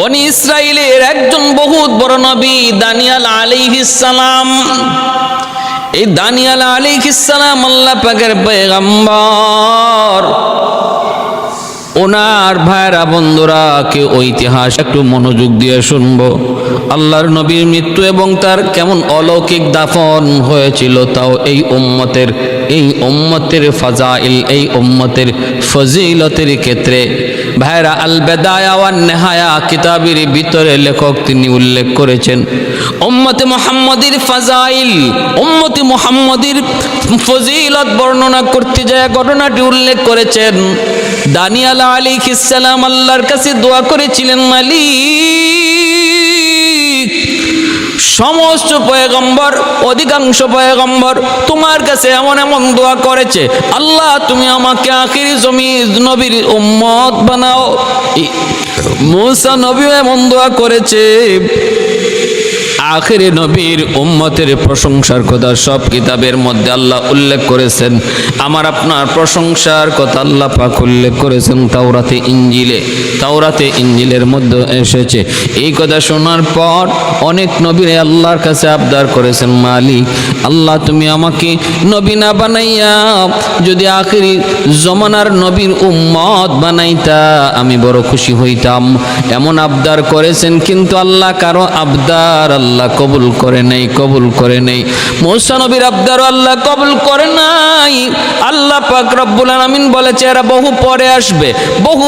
বনি ইসরাইলের একজন বহুত বড় নবী দানিয়াল আলাইহিস সালাম। এই দানিয়াল আলাইহিস সালাম আল্লাহ পাকের পয়গম্বর। ওনার ভাইরা বন্ধুরা কে ঐতিহাস একটু মনোযোগ দিয়ে শুনবো। আল্লাহর নবীর মৃত্যু এবং তার কেমন অলৌকিক দাফন হয়েছিল তাও এই উম্মতের ফাজাইল, এই উম্মতের ফজিলতের ক্ষেত্রে ভাইরা আল বেদায়া ওয়ান নেহায়া কিতাবের ভিতরে লেখক তিনি উল্লেখ করেছেন উম্মতে মুহাম্মাদের ফাজাইল, উম্মতে মুহাম্মাদের ফজিলত বর্ণনা করতে যায় ঘটনাটি উল্লেখ করেছেন। দানিয়াল আলাইহিস সালাম আল্লাহর কাছে দোয়া করেছিলেন, মালিক সমস্ত পয়গম্বর, অধিকাংশ পয়গম্বর তোমার কাছে এমন এমন দোয়া করেছে, আল্লাহ তুমি আমাকে আখিরি নবীর উম্মত বানাও। মূসা নবীও এমন দোয়া করেছে। আখিরি নবীর উম্মতের প্রশংসার কথা সব কিতাবের মধ্যে আল্লাহ উল্লেখ করেছেন। আমার আপনার প্রশংসার কথা আল্লাহ পাক উল্লেখ করেছেন তাওরাতে ইঞ্জিলের মধ্যে এসেছে। এই কথা শোনার পর অনেক নবীরা আল্লাহর কাছে আবদার করেছেন, মালিক আল্লাহ তুমি আমাকে নবী না বানাইয়া যদি আখিরি জমানার নবীর উম্মত বানাইতা আমি বড় খুশি হইতাম। এমন আবদার করেছেন, কিন্তু আল্লাহ কারো আবদার আল্লাহ কবুল করে নেই। মূসা নবীর আবদার আল্লাহ কবুল করে নাই। আল্লাহ পাক রব্বুল আলামিন বলেছে এরা বহু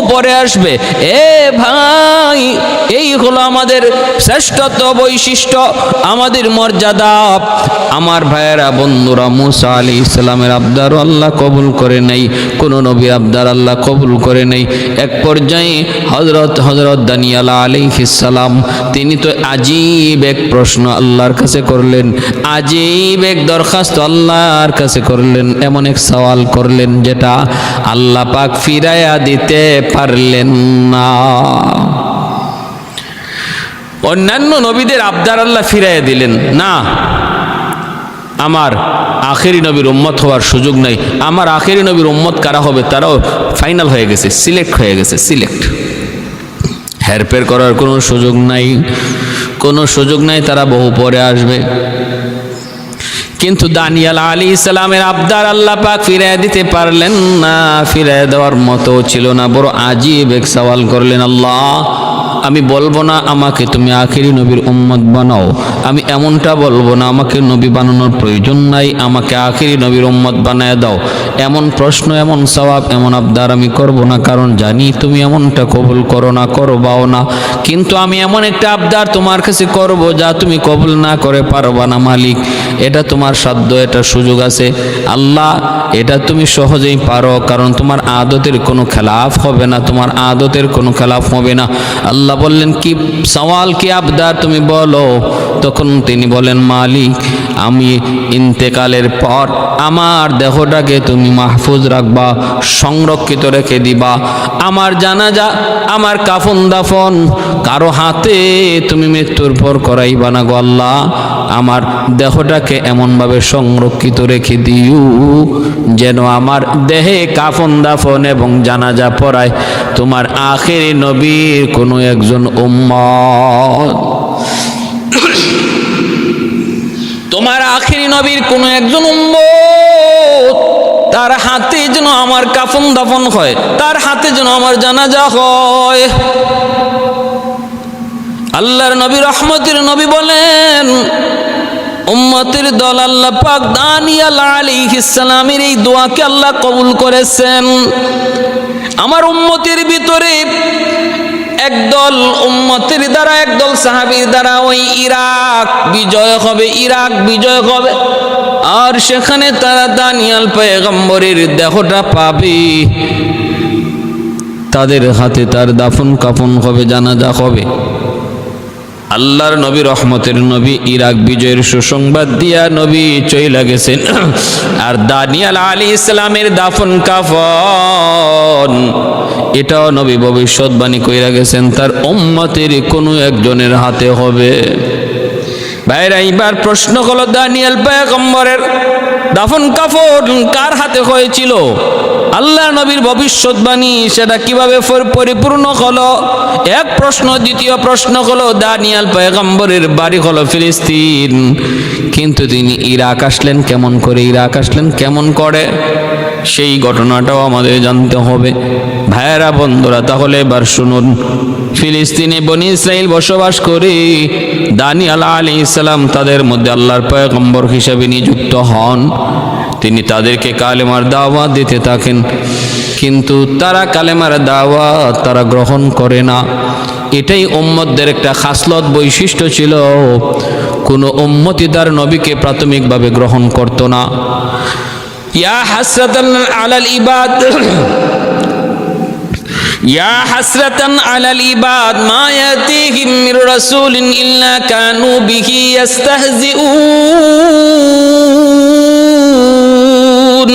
পরে আসবে। এ ভাই, এই হলো আমাদের শ্রেষ্ঠত্ব, বৈশিষ্ট্য, আমাদের মর্যাদা। আমার ভাইয়েরা বন্ধুরা, মূসা আলাইহিস সালামের আবদার আল্লাহ কবুল করে নাই, কোন নবীর আবদার আল্লাহ কবুল করে নাই। এক পর্যায়ে হযরত দানিয়াল আলাইহিস সালাম তিনি তো আজীব এক প্রশ্ন আল্লাহর কাছে করলেন, আজীব এক দরখাস্ত আল্লাহর কাছে করলেন, এমন এক সওয়াল করলেন যেটা আল্লাহ পাক ফিরাইয়া দিতে পারলেন না। অন্যান্য নবীদের আবদার আল্লাহ ফিরাইয়া দিলেন না, আমার আখেরি নবীর উম্মত হওয়ার সুযোগ নাই। আমার আখেরি নবীর উম্মত কারা হবে তারাও ফাইনাল হয়ে গেছে, সিলেক্ট হয়ে গেছে। হেরফের করার কোনো সুযোগ নাই, তারা বহু পরে আসবে। কিন্তু দানিয়াল আলাইহিস সালামের আবদার আল্লাহ পাক ফিরায় দিতে পারলেন না, ফিরায় দেওয়ার মতো ছিল না। বড় আজীব এক সওয়াল করলেন, আল্লাহ আমি বলবো না আমাকে তুমি আখেরি নবীর উম্মত বানাও, আমি এমনটা বলবো না আমাকে নবী বানানোর প্রয়োজন নাই, আমাকে আখেরি নবীর উম্মত বানায় দাও। এমন প্রশ্ন, এমন সওয়াব, এমন আবদার আমি করব না, কারণ জানি তুমি এমনটা কবুল করো না, করবাও না। কিন্তু আমি এমন একটা আবদার তোমার কাছে করব যা তুমি কবুল না করে পারবা না। মালিক এটা তোমার সাধ্য, এটা সুযোগ আছে। আল্লাহ এটা তুমি সহজেই পারো, কারণ তোমার আদতের কোনো খেলাফ হবে না, তোমার আদতের কোনো খেলাফ হবে না। আল্লাহ বললেন, কি সওয়াল, কি আবদার তুমি বলো। তখন তিনি বলেন, মালিক আমি ইন্তেকালের পর আমার দেহটাকে তুমি মাহফুজ রাখবা, সংরক্ষিত রেখে দিবা। আমার জানাজা, আমার কাফন দাফন কারো হাতে তুমি মৃত্যুর পর করাইবা না গো আল্লাহ। আমার দেহটাকে এমনভাবে সংরক্ষিত রেখে দিও যেন আমার দেহে কাফন দাফন এবং জানাজা পড়ায় তোমার আখেরি নবীর কোনো একজন উম্মত, তোমার আখেরি নবীর কোনো একজন উম্মত, তার হাতে যেন আমার কাফন দাফন হয়, তার হাতে যেন আমার জানাজা হয়। আল্লাহর নবী, রহমতের নবী বলেন, উম্মতের দল আল্লাহ পাক দানিয়াল আলাইহিস সালামের এই দোয়াকে আল্লাহ কবুল করেছেন। আমার উম্মতের ভিতরে একদল উম্মতের দ্বারা, একদল সাহাবীর দ্বারা ওই ইরাক বিজয় হবে, আর সেখানে তারা দানিয়াল পয়গম্বরের দেহটা পাবে, তাদের হাতে তার দাফন কাফন হবে, জানাজা হবে। আল্লাহর নবী, রহমতের নবী ইরাক বিজয়ের সুসংবাদ দিয়া নবী চইলা গেছেন। আর দানিয়াল আলাইহিস সালামের দাফন কাফন এটাও নবী ভবিষ্যৎবাণী কইরা গেছেন তার উম্মতের কোনো একজনের হাতে হবে। ভাইরা, এইবার প্রশ্ন হলো, দানিয়াল পয়গম্বরের দাফন কাফন কার হাতে হয়েছিল? আল্লাহ নবীর ভবিষ্যৎবাণী সেটা কিভাবে পরিপূর্ণ হলো? এক প্রশ্ন। দ্বিতীয় প্রশ্ন হলো দানিয়াল পয়গম্বরের বাড়ি হলো ফিলিস্তিন, কিন্তু তিনি ইরাক আসলেন কেমন করে? ইরাক আসলেন কেমন করে? সেই ঘটনাটাও আমাদের জানতে হবে। ভাইয়েরা, বন্ধুরা, তাহলে এবার শুনুন। ফিলিস্তিনে বনি ইসরাইল বসবাস করে দানিয়াল আলাইহিস সালাম তাদের মধ্যে আল্লাহর পয়গম্বর হিসেবে নিযুক্ত হন। তিনি তাদেরকে কালেমার দাওয়াত দিতে থাকেন, কিন্তু তারা কালেমার দাওয়াত তারা গ্রহণ করে না। এটাই উম্মতদের একটা খাসলত বৈশিষ্ট্য ছিল। কোনো উম্মতি তার নবীকে প্রাথমিকভাবে গ্রহণ করত না। ইয়া হাসরাতান আলাল ইবাদ ইয়া হাসরাতান আলাল ইবাদ মা ইয়াতিহিম মির রাসূলিন ইল্লা কানু বিহি ইস্তাহজিউন।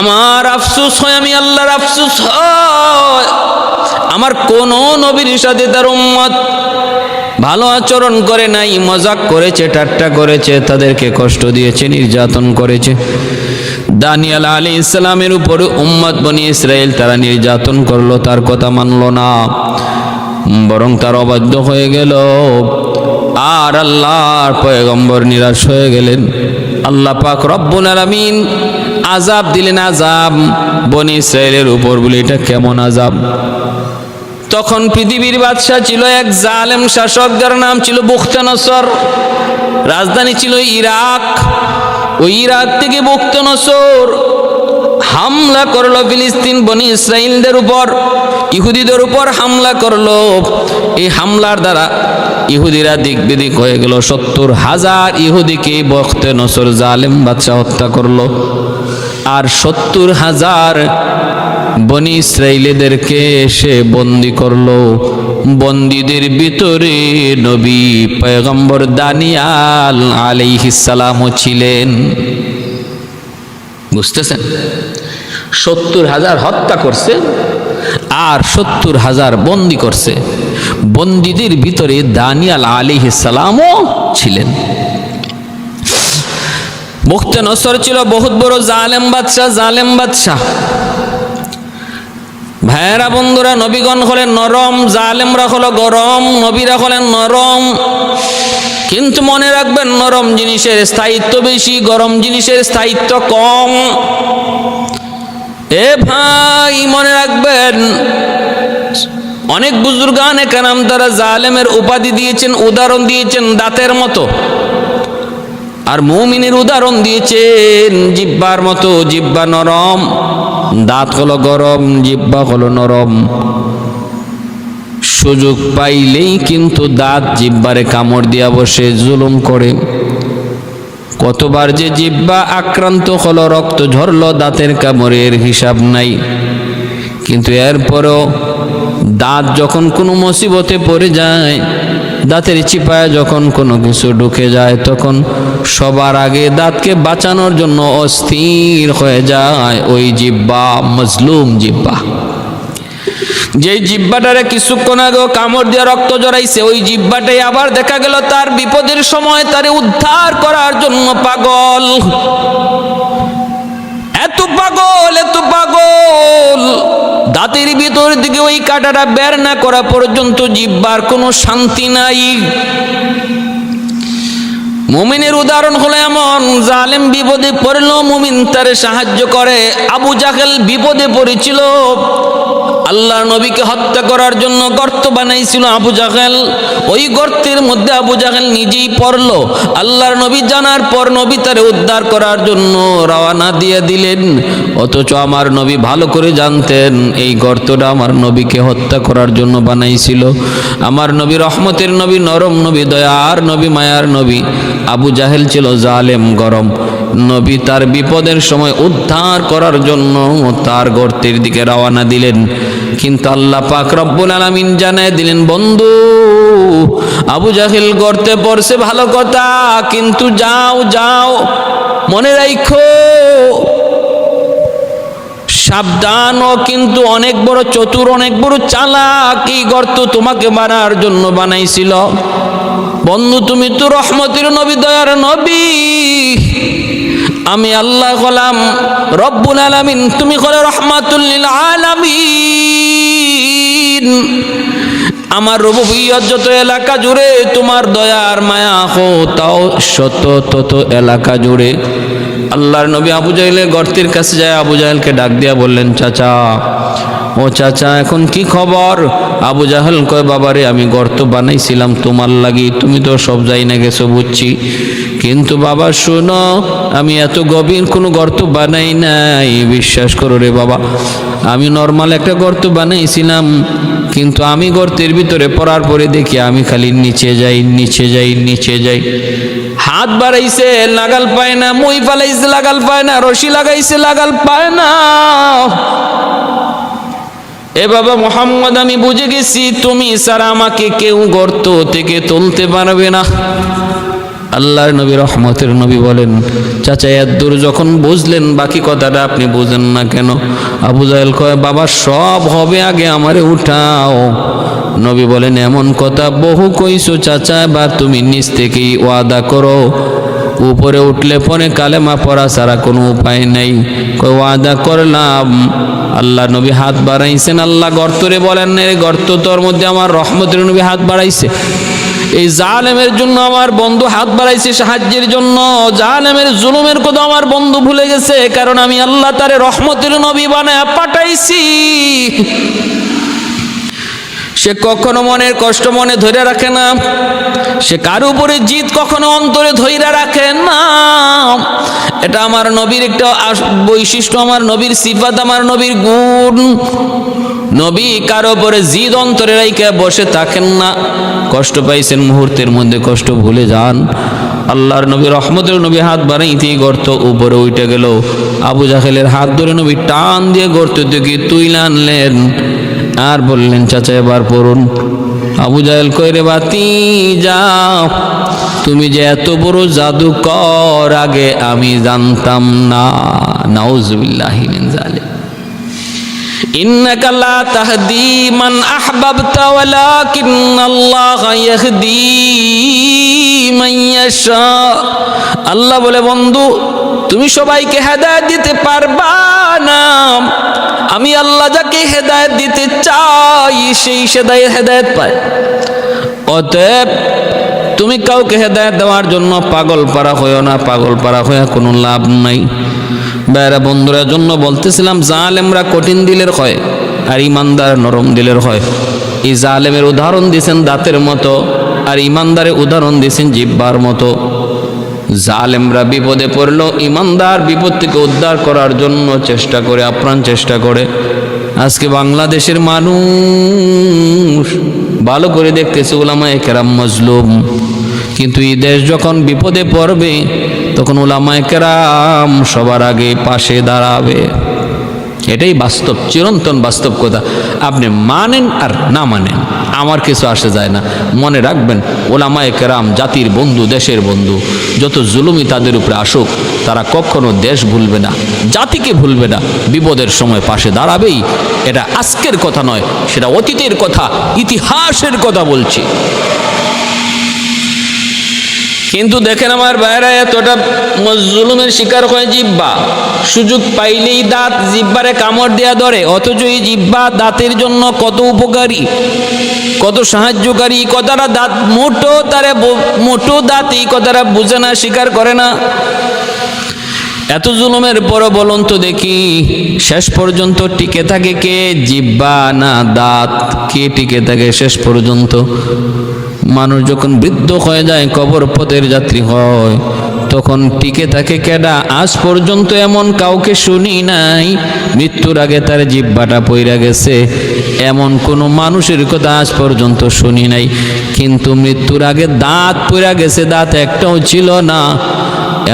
আমার আফসোস হয়, আমি আল্লাহর আফসোস হয়, আমার কোন নবীর সাথে তার উম্মত ভালো আচরণ করে নাই, মজাক করেছে, ঠাট্টা করেছে, তাদেরকে কষ্ট দিয়েছে, নির্যাতন করেছে। দানিয়াল আলাইহিস সালামের উপর উম্মত বনি ইসরাইল তারা নির্যাতন করলো, তার কথা মানলো না, বরং তার অবাধ্য হয়ে গেল। আর আল্লাহর পয়গম্বর নিরাশ হয়ে গেলেন। আল্লাহ পাক রব্বুল আলামিন আযাব দিলেন, আযাব বনি ইসরাইলের উপর। বলে এটা কেমন আযাব? তখন পৃথিবীর বাদশা ছিল এক জালেম শাসক, যার নাম ছিল বুখতানসর। রাজধানী ছিল ইরাক। ওই ইরাক থেকে বুখতানসর হামলা করলো ফিলিস্তিন বনি ইসরাইলদের উপর, ইহুদিদের উপর হামলা করলো। এই হামলার দ্বারা ইহুদিরা দিক বিদিক হয়ে গেল। 70,000 ইহুদিকে বুখতানসর জালেম বাদশা হত্যা করলো। আর 70,000 বনি ইসরাইলীদেরকে সে বন্দি করলো। বন্দীদের ভিতরে নবী পয়গম্বর দানিয়াল আলাইহিস সালামও ছিলেন। বুঝতেছেন? 70,000 হত্যা করছে আর 70,000 বন্দি করছে। বন্দীদের ভিতরে দানিয়াল আলাইহিস সালামও ছিলেন। বুখতানসর ছিল বহুত বড় জালেম বাদশা। ভাইয়েরা, বন্ধুরা, নবীগণ হলেন নরম, জালেমরা হলো গরম, নবীরা হলেন নরম। কিন্তু মনে রাখবেন, নরম জিনিসের স্থায়িত্ব বেশি, গরম জিনিসের স্থায়িত্ব কম। এ ভাই, মনে রাখবেন, অনেক বুজুর্গানে কেরাম তারা জালেমের উপাধি দিয়েছেন, উদাহরণ দিয়েছেন দাঁতের মতো। আর মুমিনের উদাহরণ দিয়েছেন জিহ্বার মতো। জিহ্বা নরম, দাঁত হলো গরম, জিহ্বা হলো নরম। সুযোগ পাইলেই কিন্তু দাঁত জিহ্বারে কামড় দিয়া বসে জুলুম করে। কতবার যে জিহ্বা আক্রান্ত হলো, রক্ত ঝরলো দাঁতের কামড়ের হিসাব নাই। কিন্তু এরপরও দাঁত যখন কোনো মুসিবতে পড়ে যায়, দাঁতের চিপায় যখন কোনো কিছু ঢুকে যায়, তখন সবার আগে দাঁতকে বাঁচানোর জন্য অস্থির হয়ে যায় ওই জিহ্বা, মজলুম জিহ্বা। যেই জিহ্বাটারে কিছুক্ষণ আগেও কামড় দিয়ে রক্ত জড়াইছে, ওই জিহ্বাটাই আবার দেখা গেল তার বিপদের সময় তারে উদ্ধার করার জন্য পাগল। এত পাগল, এত পাগল, দাঁতের ভিতর দিকে ওই কাঁটাটা বের না করা পর্যন্ত জিহ্বার কোনো শান্তি নাই। মুমিনের উদাহরণ হলো এমন, জালেম বিপদে পড়লো, মুমিন তারে সাহায্য করে। আবু জাহেল বিপদে পড়েছিল, আল্লাহর নবীকে হত্যা করার জন্য গর্ত বানাইছিল আবু জাহেল। ওই গর্তের মধ্যে আবু জাহেল নিজেই পড়লো। আল্লাহর নবী জানার পর নবী তারে উদ্ধার করার জন্য রওনা দিয়ে দিলেন। অথচ আমার নবী ভালো করে জানতেন এই গর্তটা আমার নবীকে হত্যা করার জন্য বানাইছিল। আমার নবী রহমতের নবী, নরম নবী, দয়ার নবী, মায়ার নবী। আবু জাহেল ছিল জালেম, গরম। নবী তার বিপদের সময় উদ্ধার করার জন্য তার গর্তের দিকে রওনা দিলেন। কিন্তু আল্লাহ পাক রব্বুল আলামিন জানায় দিলেন, বন্ধু, আবু জাহেল গর্তে পড়ছে ভালো কথা, কিন্তু যাও যাও, মনে রাখো সাবধান, ও কিন্তু অনেক বড় চতুর, অনেক বড় চালাক। এই গর্ত তোমাকে মারার জন্য বানাইছিল। বন্ধু, তুমি তো রহমতের নবী, দয়ার নবী, আমি আল্লাহ হলাম রব্বুল আলামিন, তুমি হলে রহমাতুল লিল আলামিন। আমার রুবুবিয়ত যত এলাকা জুড়ে তোমার দয়ার মায়া হো, তাও শত তত এলাকা জুড়ে। আল্লাহর নবী আবু জাহেলের গর্তের কাছে যায়, আবু জাহেলকে ডাক দিয়া বললেন, চাচা, ও চাচা, এখন কি খবর? আবু জাহেল কয়, বাবারে, আমি গর্ত বানাইছিলাম তোমার লাগি, তুমি তো সব যাই না গেছো বুঝছি, কিন্তু বাবা শোনো, আমি এত গভীর কোনো গর্ত বানাই নাই, বিশ্বাস করো রে বাবা। আমি নর্মাল একটা গর্ত বানাইছিলাম, কিন্তু আমি গর্তের ভিতরে পড়ার পরে দেখি আমি খালি নিচে যাই, নিচে যাই, নিচে যাই। হাত বাড়াইছে লাগাল পায় না, মই ফালাইছে লাগাল পায় না, রশি লাগাইছে লাগাল পায় না। এ বাবা মোহাম্মদ, আমি বুঝে গেছি তুমি ছাড়া আমাকে কেউ গর্ত থেকে তুলতে পারবে না। আল্লাহর নবী রহমতের নবী বলেন, চাচা, এত দূর যখন বুঝলেন, বাকি কথাটা আপনি বুঝেন না কেন? আবু জাহেল কয়, বাবা সব হবে, আগে আমারে উঠাও। নবী বলেন, এমন কথা বহু কইছো চাচা, এবার তুমি নিজ থেকেই ওয়াদা করো, উপরে উঠলে পরে কালেমা পড়া ছাড়া কোনো উপায় নেই। কয়, ওয়াদা করলাম। আল্লাহ নবী হাত বাড়াইছেন, আল্লাহ গর্তরে বলেন, রে গর্ত, তোর মধ্যে আমার রহমতের নবী হাত বাড়াইছে। এই জালেমের জন্য আমার বন্ধু হাত বাড়াইছে সাহায্যের জন্য। জালেমের জুলুমের কথা আমার বন্ধু ভুলে গেছে, কারণ আমি আল্লাহ তারে রহমতের নবী বানায় পাঠাইছি। সে কখনো মনের কষ্ট মনে ধরে রাখে না, সে কার উপরে জিদ কখনো অন্তরে ধইরা রাখে না। এটা আমার নবীর একটা বৈশিষ্ট্য, আমার নবীর সিফাত, আমার নবীর গুণ। নবী কারো উপরে জিদ অন্তরে রাইখা বসে থাকেন না। কষ্ট পাইছেন, মুহূর্তের মধ্যে কষ্ট ভুলে যান। আল্লাহর নবী রহমতের নবী হাত বাড়াইতেই গর্ত উপরে উঠে গেল। আবু জাহেলের হাত ধরে নবী টান দিয়ে গর্ত থেকে তুইলা আনলেন আর বললেন, চাচা এবার পড়ুন। আবু জাহেল কয়, রে বাতি যাও, তুমি যে এত বড় জাদুকর আগে আমি জানতাম না। নাউজুবিল্লাহি মিন যালিক। ইন্নাকা লা তাহদি মান আহবাবতা ওয়ালাকিন্নাল্লাহা ইয়াহদি মান ইয়াশা। আল্লাহ বলে, বন্ধু, তুমি সবাইকে হেদায়েত দিতে পারবা না, আমি আল্লাহ যাকে হেদায়েত দিতে চাই সেই হেদায়েত পায়। অতএব তুমি কাউকে হেদায়েত দেওয়ার জন্য পাগল পারা হইও না, পাগল পারা হইয়া কোনো লাভ নাই। বাইরা বন্ধুরা, জন্য বলতেছিলাম, জালেমরা কঠিন দিলের হয় আর ইমানদার নরম দিলের হয়। এই জালেমের উদাহরণ দিয়েছেন দাঁতের মতো, আর ইমানদারের উদাহরণ দিয়েছেন জিহ্বার মতো। জালেমরা বিপদে পড়লো, ইমানদার বিপদ থেকে উদ্ধার করার জন্য চেষ্টা করে, আপ্রাণ চেষ্টা করে। আজকে বাংলাদেশের মানুষ ভালো করে দেখতেছে উলামায়ে কেরাম মজলুম, কিন্তু এই দেশ যখন বিপদে পড়বে তখন উলামায়ে কেরাম সবার আগে পাশে দাঁড়াবে। এটাই বাস্তব, চিরন্তন বাস্তব কথা। আপনি মানেন আর না মানেন, আমার কিছু আসে যায় না। মনে রাখবেন, উলামায়ে কেরাম জাতির বন্ধু, দেশের বন্ধু। যত জুলুমই তাদের উপরে আসুক, তারা কখনো দেশ ভুলবে না, জাতিকে ভুলবে না, বিপদের সময় পাশে দাঁড়াবেই। এটা আজকের কথা নয়, সেটা অতীতের কথা, ইতিহাসের কথা বলছি। কিন্তু দেখেন আমার ভাইরা, এতটা জুলুমের শিকার হয় জিহ্বা। সুযোগ পাইলেই দাঁত জিহ্বারে কামড় দেয়া ধরে, অথচ এই জিহ্বা দাঁতের জন্য কত উপকারী, কত সাহায্যকারী। কথাটা দাঁত মোটো দাঁত এই কথাটা বুঝে না, স্বীকার করে না। এত জুলুমের পরও বলুন তো দেখি, শেষ পর্যন্ত টিকে থাকে কে? জিহ্বা না দাঁত? কে টিকে থাকে শেষ পর্যন্ত? মানুষ যখন বৃদ্ধ হয়ে যায়, কবর পথের যাত্রী হয়, তখন টিকে থাকে কেডা? আজ পর্যন্ত এমন কাউকে শুনি নাই মৃত্যুর আগে তার জিহ্বাটা পইরা গেছে, এমন কোনো মানুষের কথা আজ পর্যন্ত শুনি নাই। কিন্তু মৃত্যুর আগে দাঁত পইরা গেছে, দাঁত একটাও ছিল না,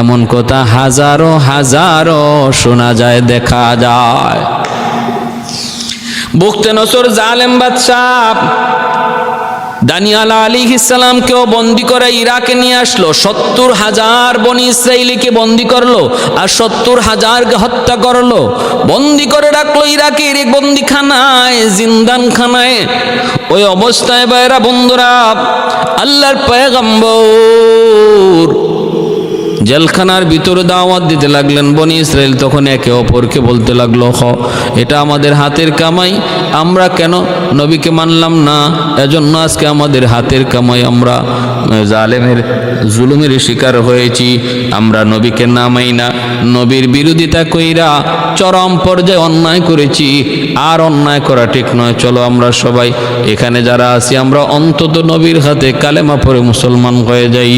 এমন কথা হাজারো হাজারো শোনা যায়, দেখা যায়। বুখতে নসর জালেম বাদশাহ দানিয়াল আলাইহিস সালামকেও বন্দী করে ইরাকে নিয়ে আসলো। 70,000 বনি ইসরাইলকে বন্দী করলো আর 70,000কে হত্যা করলো, বন্দী করে রাখলো ইরাকের এক বন্দিখানায়, জিন্দানখানায়। ওই অবস্থায় ভাইরা বন্ধুরা, আল্লাহর পয়গম্বর জেলখানার ভিতরে দাওয়াত দিতে লাগলেন বনি ইসরাইল। তখন একে অপরকে বলতে লাগলো, এটা আমাদের হাতের কামাই, আমরা কেন নবীকে মানলাম না? এজন্য আজকে আমাদের হাতের কামাই, আমরা জালেমের জুলুমের শিকার হয়েছি, আমরা নবীকে নামাই না, নবীর বিরোধিতা কইরা চরম পর্যায়ে অন্যায় করেছি, আর অন্যায় করা ঠিক নয়। চলো আমরা সবাই এখানে যারা আছি, আমরা অন্তত নবীর হাতে কালেমা পড়ে মুসলমান হয়ে যাই,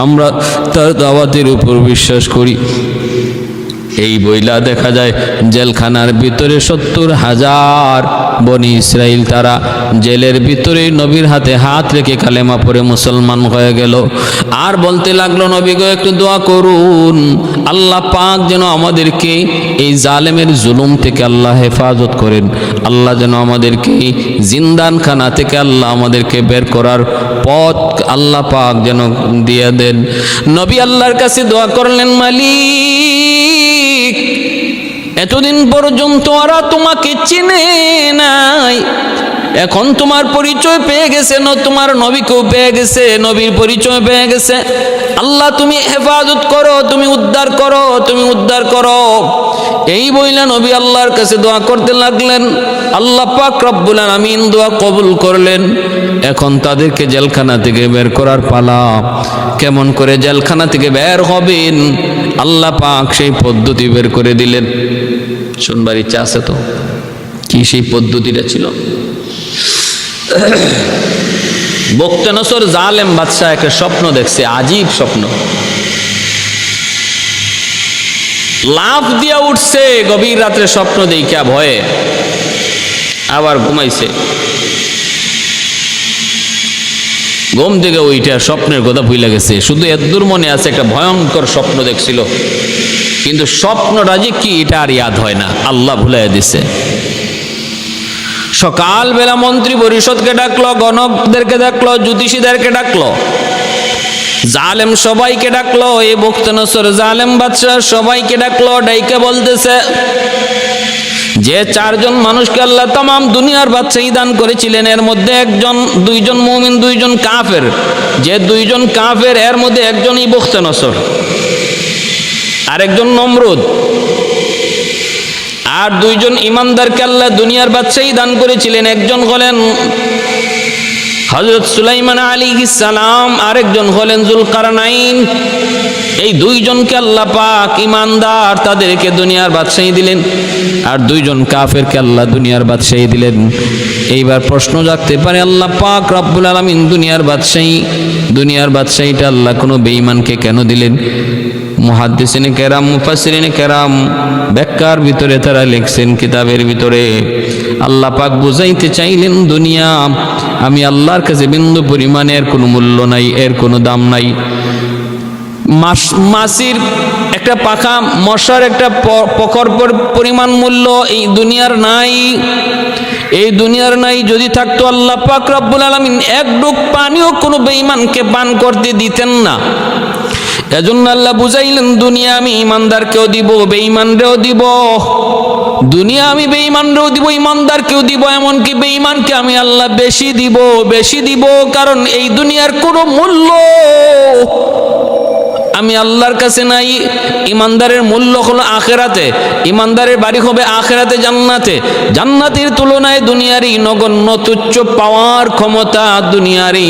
আমরা তার দাওয়াতের উপর বিশ্বাস করি। এই বইলা দেখা যায় জেলখানার ভিতরে 70,000 বনি ইসরাইল তারা জেলের ভিতরে নবীর হাতে হাত রেখে কালেমা পড়ে মুসলমান হয়ে গেল। আর বলতে লাগলো, নবী গো একটু দোয়া করুন, আল্লাহ পাক যেন আমাদেরকে এই জালেমের জুলুম থেকে আল্লাহ হেফাজত করেন, আল্লাহ যেন আমাদেরকে জিন্দানখানা থেকে আল্লাহ আমাদেরকে বের করার পথ আল্লাহ পাক যেন দিয়ে দেন। নবী আল্লাহর কাছে দোয়া করলেন, মালিক এতদিন পর্যন্ত ওরা তোমাকে চিনে নাই, এখন তোমার পরিচয় পেয়ে গেছে, তোমার নবীকেও পেয়ে গেছে, নবীর পরিচয় পেয়ে গেছে। আল্লাহ তুমি হেফাজত করো, তুমি উদ্ধার করো, তুমি উদ্ধার করো। এই বইলা নবী আল্লাহর কাছে দোয়া করতে লাগলেন। আল্লাহ পাক রব্বুল আলামিন দোয়া কবুল করলেন। এখন তাদেরকে জেলখানা থেকে বের করার পালা। কেমন করে জেলখানা থেকে বের হবেন আল্লাহ পাক সেই পদ্ধতি বের করে দিলেন। শুনবার ইচ্ছা আছে তো? কি সেই পদ্ধতিটা ছিল? বখতিয়ার জালেম বাদশাহ একটা স্বপ্ন দেখছে, আজীব স্বপ্ন। লাফ দিয়া উঠছে গভীর রাত্রে স্বপ্ন দেখিয়া ভয়ে, আবার ঘুমাইছে। ঘুম থেকে ওইটা স্বপ্নের কথা ভুলে গেছে, শুধু এতদূর মনে আছে একটা ভয়ঙ্কর স্বপ্ন দেখছিল, কিন্তু স্বপ্নটা যে কি এটা আর ইয়াদ হয় না, আল্লাহ ভুলাই দিছে। সকালবেলা মন্ত্রী পরিষদকে ডাকলো, গণকদেরকে ডাকলো, জ্যোতিষীদেরকে ডাকলো, জালেম সবাইকে ডাকলো, এই বখতিয়ার জালেম বাদশাহ সবাইকে ডাকলো। ডাইকে বলতেছে, যে 4 জন মানুষকে আল্লাহ তামাম দুনিয়ার বাদশাহী দান করেছিলেন, এর মধ্যে 2 জন মুমিন, 2 জন কাফের। যে 2 জন কাফের এর মধ্যে একজনই বখতিয়ার, আরেকজন নমরুদ। আর 2 জন ইমানদারকে আল্লাহ দুনিয়ার বাদশাহী দান করেছিলেন, একজন হলেন হযরত সুলাইমান আলাইহিস সালাম, আরেকজন হলেন যুলকারনাইন। এই 2 জনকে আল্লাহ পাক ইমানদার তাদেরকে দুনিয়ার বাদশাহী দিলেন, আর 2 জন কাফেরকে আল্লাহ দুনিয়ার বাদশাহী দিলেন। এইবার প্রশ্ন জাগতে পারে, আল্লাহ পাক রব্বুল আলামিন দুনিয়ার বাদশাহীটা আল্লাহ কোনো বেঈমানকে কেন দিলেন? মুহাদ্দিসিনে কেরাম, মুফাসসিরিনে কেরাম ব্যাখ্যার ভিতরে তারা লিখছেন, কিতাবের ভিতরে আল্লাহ পাক বুঝাইতে চাইলেন, দুনিয়া আমি আল্লাহর কাছে বিন্দু পরিমাণের কোনো মূল্য নাই, এর কোনো দাম নাই। মাছির একটা পাখা, মশার একটা পকর পরিমাণ মূল্য এই দুনিয়ার নাই, এই দুনিয়ার নাই। যদি থাকতো আল্লাহ পাক রব্বুল আলামিন এক ডুব পানিও কোনো বেঈমানকে পান করতে দিতেন না। এজন্য আল্লাহ বুঝাইলেন, দুনিয়া আমি ইমানদারকেও দিব, বেঈমানরেও দিব। দুনিয়া আমি বেঈমানরেও দিব, ইমানদারকেও দিব, এমনকি বেঈমানকে আমি আল্লাহ বেশি দিব। কারণ এই দুনিয়ার কোনো মূল্য আমি আল্লাহর কাছে নাই। ইমানদারের মূল্য হলো আখিরাতে, ইমানদারের বাড়ি হবে আখিরাতে, জান্নাতে। জান্নাতের তুলনায় দুনিয়ারই নগণ্য তুচ্ছ পাওয়ার ক্ষমতা, দুনিয়ারই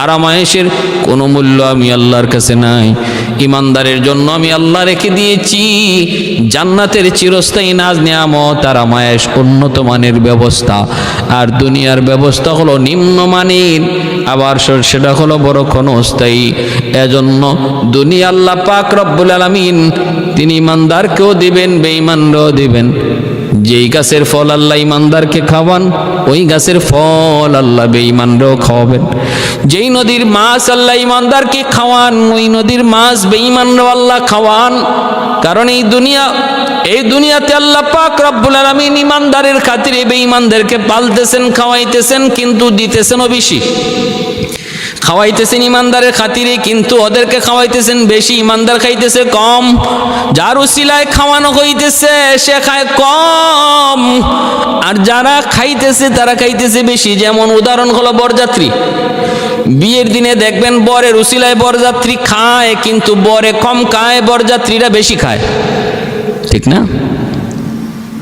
আরামায়েশের কোনো মূল্য আমি আল্লাহর কাছে নাই। ইমানদারের জন্য আমি আল্লাহ রেখে দিয়েছি জান্নাতের চিরস্থায়ী নাজ নিয়ামত, আরামায়েশ, উন্নত মানের ব্যবস্থা। আর দুনিয়ার ব্যবস্থা হলো নিম্নমানের, আবার সেটা হলো বড় ক্ষণস্থায়ী। এজন্য দুনিয়া আল্লাহ পাক রব্বুল আলামিন তিনি ইমানদারকেও দিবেন, বেঈমানকেও দিবেন। যেই গাছের ফল আল্লাহ ইমানদারকে খাওয়ান, ওই গাছের ফল আল্লাহ বেঈমানরাও খাওয়াবেন। যেই নদীর মাছ আল্লাহ ইমানদারকে খাওয়ান, ওই নদীর মাছ বেঈমানরাও আল্লাহ খাওয়ান। কারণ এই দুনিয়াতে আল্লাহ পাক রব্বুল আলামিন ইমানদারের খাতিরে বেঈমানদেরকে পালতেছেন, খাওয়াইতেছেন, কিন্তু দিতেছেনও বেশি। খাওয়াইতেছেন ইমানদারের খাতিরে, কিন্তু ওদেরকে খাওয়াইতেছেন বেশি, ইমানদার খাইতেছে কম। যার উসিলায় খাওয়ানো হইতেছে সে খায় কম, আর যারা খাইতেছে তারা খাইতেছে বেশি। যেমন উদাহরণ হলো বরযাত্রী। বিয়ের দিনে দেখবেন বরের উসিলায় বরযাত্রী খায়, কিন্তু বরে কম খায়, বরযাত্রীরা বেশি খায়, ঠিক না?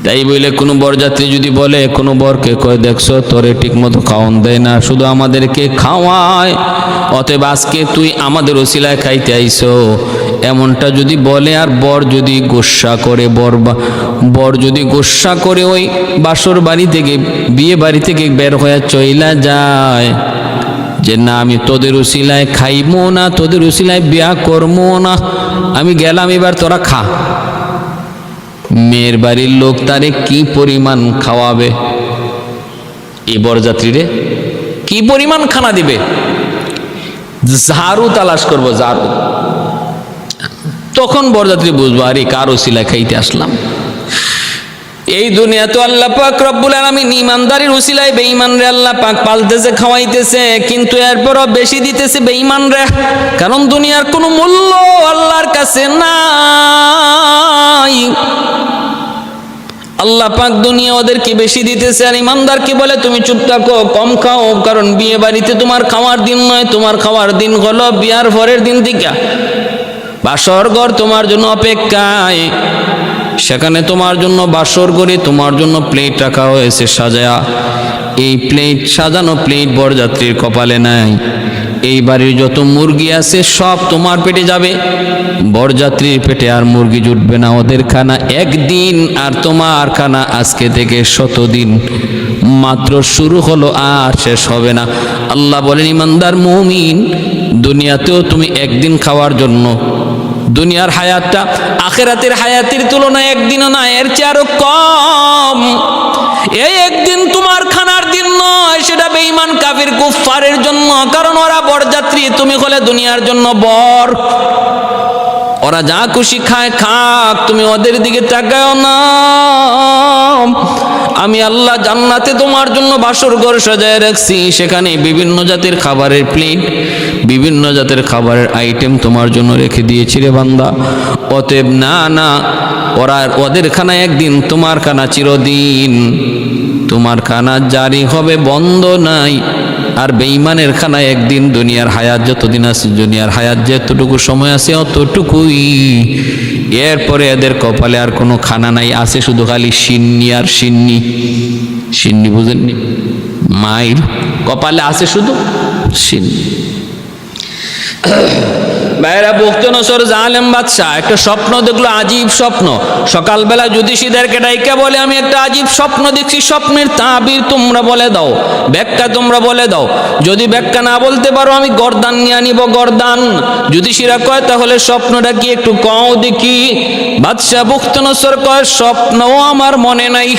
তাই বলে কোনো বরযাত্রী যদি বলে কোনো বরকে কয়, দেখছো তোরে ঠিক মতো খাওয়ান দেয় না, শুধু আমাদেরকে খাওয়ায়, অতএব আজকে তুই আমাদের ওসিলায় খাইতে আইছো, এমনটা যদি বলে, আর বর যদি গোস্বা করে, বর যদি গোস্বা করে ওই বাসর বাড়ি থেকে, বিয়ে বাড়ি থেকে বের হয়ে চইলা যায় যে না আমি তোদের উসিলায় খাইবো না, তোদের উসিলায় বিয়া করবো না, আমি গেলাম, এবার তোরা খা, মেয়ের বাড়ির লোক তারে কি পরিমাণ খাওয়াবে, এই বরযাত্রীরে কি পরিমাণ খানা দিবে, ঝাড়ু তালাশ করবো, ঝাড়ু। তখন বরযাত্রী বুঝবো আরে কার উসিলায় খাইতে আসলাম। এই দুনিয়া তো আল্লাহ পাক রব্বুল আলামিন ইমানদারির উসিলায় বেঈমানরে আল্লাহ পাক পালতেছে, খাওয়াইতেছে, কিন্তু এরপরও বেশি দিতেছে বেঈমানরে, কারণ দুনিয়ার কোনো মূল্য আল্লাহর কাছে নাই। আল্লাহ পাক দুনিয়া ওদেরকে বেশি দিতেছে, আর ইমানদারকে বলে তুমি চুপ থাকো, কম খাও, কারণ বিয়ে বাড়িতে তোমার খাওয়ার দিন নয়, তোমার খাওয়ার দিন হলো বিয়ার পরের দিন থেকে। বাসর ঘর তোমার জন্য অপেক্ষায়, সেখানে তোমার জন্য বাসর ঘরে তোমার জন্য প্লেট রাখা হয়েছে সাজায়া, এই প্লেট সাজানো প্লেট বরযাত্রীর কপালে নাই। এই বাড়ির যত মুরগি আছে সব তোমার পেটে যাবে, বরযাত্রীর পেটে আর মুরগি জুটবে না। ওদের খানা একদিন, আর তোমার খানা আজকে থেকে 100 দিন মাত্র শুরু হলো, আর শেষ হবে না। আল্লাহ বলেন ইমানদার মুমিন, দুনিয়াতেও তুমি একদিন খাওয়ার জন্য, দুনিয়ার হায়াতটা আখিরাতের হায়াতের তুলনায় একদিনও না, এর চেয়ে আরো কম। এই একদিন তোমার খানার দিন নয়, সেটা বেঈমান কাফির কুফফারের জন্য, কারণ ওরা বরযাত্রী, তুমি হলে দুনিয়ার জন্য বর। ওরা যা খুশি খায় খাক, তুমি ওদের দিকে তাকাও না। আমি আল্লাহ জান্নাতে তোমার জন্য বাসর ঘর সাজায় রাখছি, সেখানে বিভিন্ন জাতের খাবারের প্লেট, বিভিন্ন জাতের খাবারের আইটেম তোমার জন্য রেখে দিয়েছি রে বান্দা। অতএব না না, ওদের খানা একদিন, তোমার খানা চিরদিন। তোমার খানা জারি হবে, বন্ধ নাই। আর বেঈমানের খানা একদিন। দুনিয়ার হায়াত যতদিন আছে, দুনিয়ার হায়াত যতটুকু সময় আছে অতটুকুই, এরপরে এদের কপালে আর কোনো খানা নাই, আছে শুধু খালি সিন্নি আর সিন্নি। সিন্নি বুঝেননি? মায়ের কপালে আছে শুধু সিন্নি। ভাইরা, বুখতনসর জালেম বাদশাহ একটা স্বপ্ন দেখলো, আজীব স্বপ্ন। সকালবেলা জ্যোতিষীদেরকে ডাইকা বলে আমি একটা আজীব স্বপ্ন দেখছি, স্বপ্নের তাবির তোমরা বলে দাও, ব্যাখ্যা তোমরা বলে দাও। যদি ব্যাখ্যা না বলতে পারো আমি গর্দান নিয়ে আনিব, গর্দান। জ্যোতিষীরা কয় তাহলে স্বপ্নটা কি একটু কও দেখি। বাদশাহ বুখতনসর কয় স্বপ্নও আমার মনে নাই।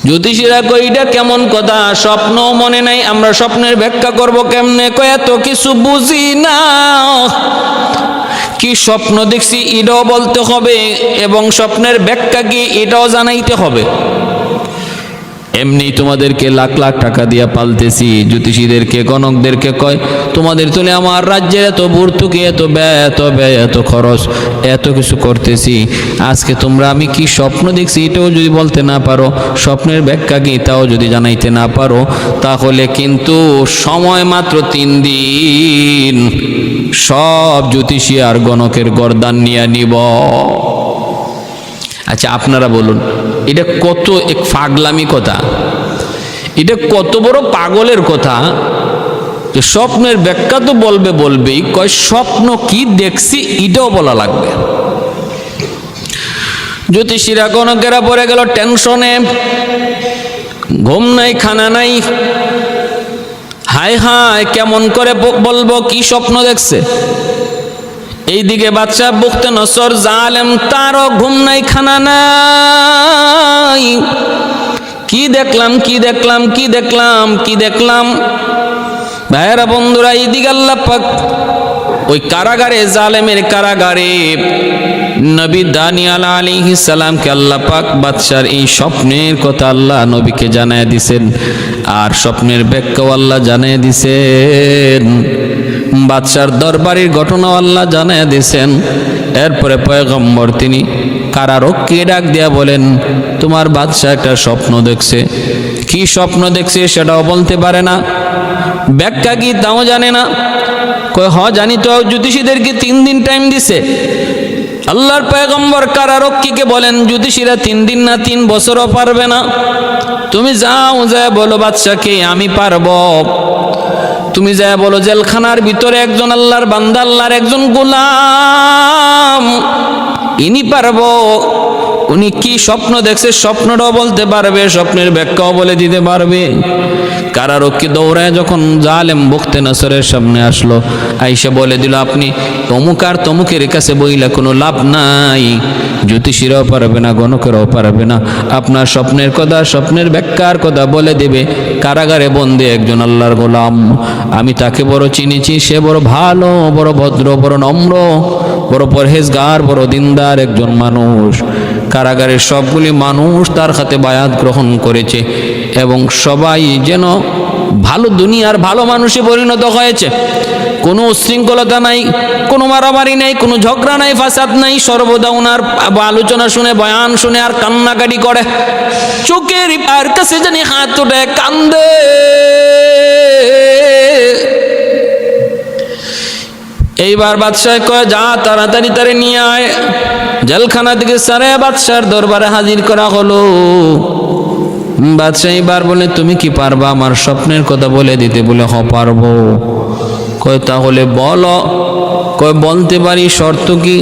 জ্যোতিষীরা কয় এটা কেমন কথা, স্বপ্ন মনে নাই, আমরা স্বপ্নের ব্যাখ্যা করব কেমনে? কয় এত কিছু বুঝি না, কি স্বপ্ন দেখছি এটাও বলতে হবে, এবং স্বপ্নের ব্যাখ্যা কি এটাও জানাইতে হবে। এমনি তোমাদেরকে লাখ লাখ টাকা দিয়া পালতেছি। জ্যোতিষীদেরকে, গণকদেরকে কয় তোমাদের তুলে আমার রাজ্যের এত ভর্তুকি, এত ব্যয়, এত ব্যয়, এত খরচ, এত কিছু করতেছি, আজকে তোমরা আমি কি স্বপ্ন দেখছি এটাও যদি বলতে না পারো, স্বপ্নের ব্যাখ্যা কি তাও যদি জানাইতে না পারো, তাহলে কিন্তু সময় মাত্র 3 দিন, সব জ্যোতিষী আর গণকের গর্দান নিয়ে নিব। আচ্ছা আপনারা বলুন, এটা কত এক পাগলামি কথা, এটা কত বড় পাগলের কথা। স্বপ্নের ব্যাখ্যা তো বলবেই, কয় স্বপ্ন কি দেখছি এটাও বলা লাগবে। জ্যোতিষীরা গণকেরা পড়ে গেল টেনশনে, ঘুম নাই, খানা নাই। হায় হায়, কেমন করে বলবো কি স্বপ্ন দেখছে। এইদিকে বাদশাহ বুখতনসর জালেম, তারও ঘুম নাই, খানা নাই। কি দেখলাম, কি দেখলাম, কি দেখলাম, কি দেখলাম। ভাইয়েরা বন্ধুরা, এইদিকে আল্লাহ পাক ওই কারাগারে, জালেমের কারাগারে নবী দানিয়াল আলাইহিস সালামকে আল্লাহ পাক বাদশার এই স্বপ্নের কথা আল্লাহ নবীকে জানায় দিছেন, আর স্বপ্নের ব্যাখ্যাও আল্লাহ জানায় দিছেন। বাদশার দরবারের ঘটনাও আল্লাহ জানায় দিছেন। এরপরে পয়গম্বর তিনি কারারক্ষীকে ডাক দিয়া বলেন তোমার বাদশা একটা স্বপ্ন দেখছে। কি স্বপ্ন দেখছে সেটাও বলতে পারে না। ব্যাখ্যা কি তাও জানে না। কয় হ জানি তো, জ্যোতিষীদেরকে 3 দিন টাইম দিছে। আল্লাহর পয়গম্বর কারারক্ষীকে বলেন জ্যোতিষীরা 3 দিন না 3 বছরও পারবে না। তুমি যাও, যায় বলো বাদশাকে আমি পারবো। তুমি যায় বলো জেলখানার ভিতরে একজন আল্লাহর বান্দা, আল্লাহর একজন গোলাম, ইনি পারবো। উনি কি স্বপ্ন দেখছে স্বপ্নটাও বলতে পারবে, স্বপ্নের ব্যাখ্যাও বলে দিতে পারবে। কারারক্ষী দৌড়ায় যখন জালেম বখতে নসরের সামনে আসলো, আইসা বলে দিল আপনি তমুক আর তমুকের কাছে বইলা কোনো লাভ নাই, জ্যোতিষীরাও পারবে না, গণকেরাও পারবে না। আপনার স্বপ্নের কথা, স্বপ্নের ব্যাখ্যার কথা বলে দেবে কারাগারে বন্দী একজন আল্লাহর গোলাম। আমি তাকে বড় চিনেছি, সে বড় ভালো, বড় ভদ্র, বড় নম্র, বড় পরহেজগার, বড় দিনদার একজন মানুষ। কারাগারের সবগুলি মানুষ তার হাতে বায়াত গ্রহণ করেছে এবং সবাই যেন ভালো দুনিয়ার ভালো মানুষে পরিণত হয়েছে। কোনো উশৃঙ্খলতা নাই, কোনো মারামারি নাই, কোনো ঝগড়া নাই, ফাসাদ নাই। সর্বদা ওনার আলোচনা শুনে, বয়ান শুনে আর কান্নাকাটি করে, চোখের পার কাছে জানি হাত উঠে কান্দে। এইবার বাদশাহ কয় যা তাড়াতাড়ি তারে নিয়ে আয়। জেলখানা থেকে সারে বাদশার দরবারে হাজির করা হলো। বাদশাহ এবার বলে তুমি কি পারবা আমার স্বপ্নের কথা বলে দিতে? বলে হ পারবো। কয় তাহলে বলো। কয় বলতে পারি, শর্ত কি?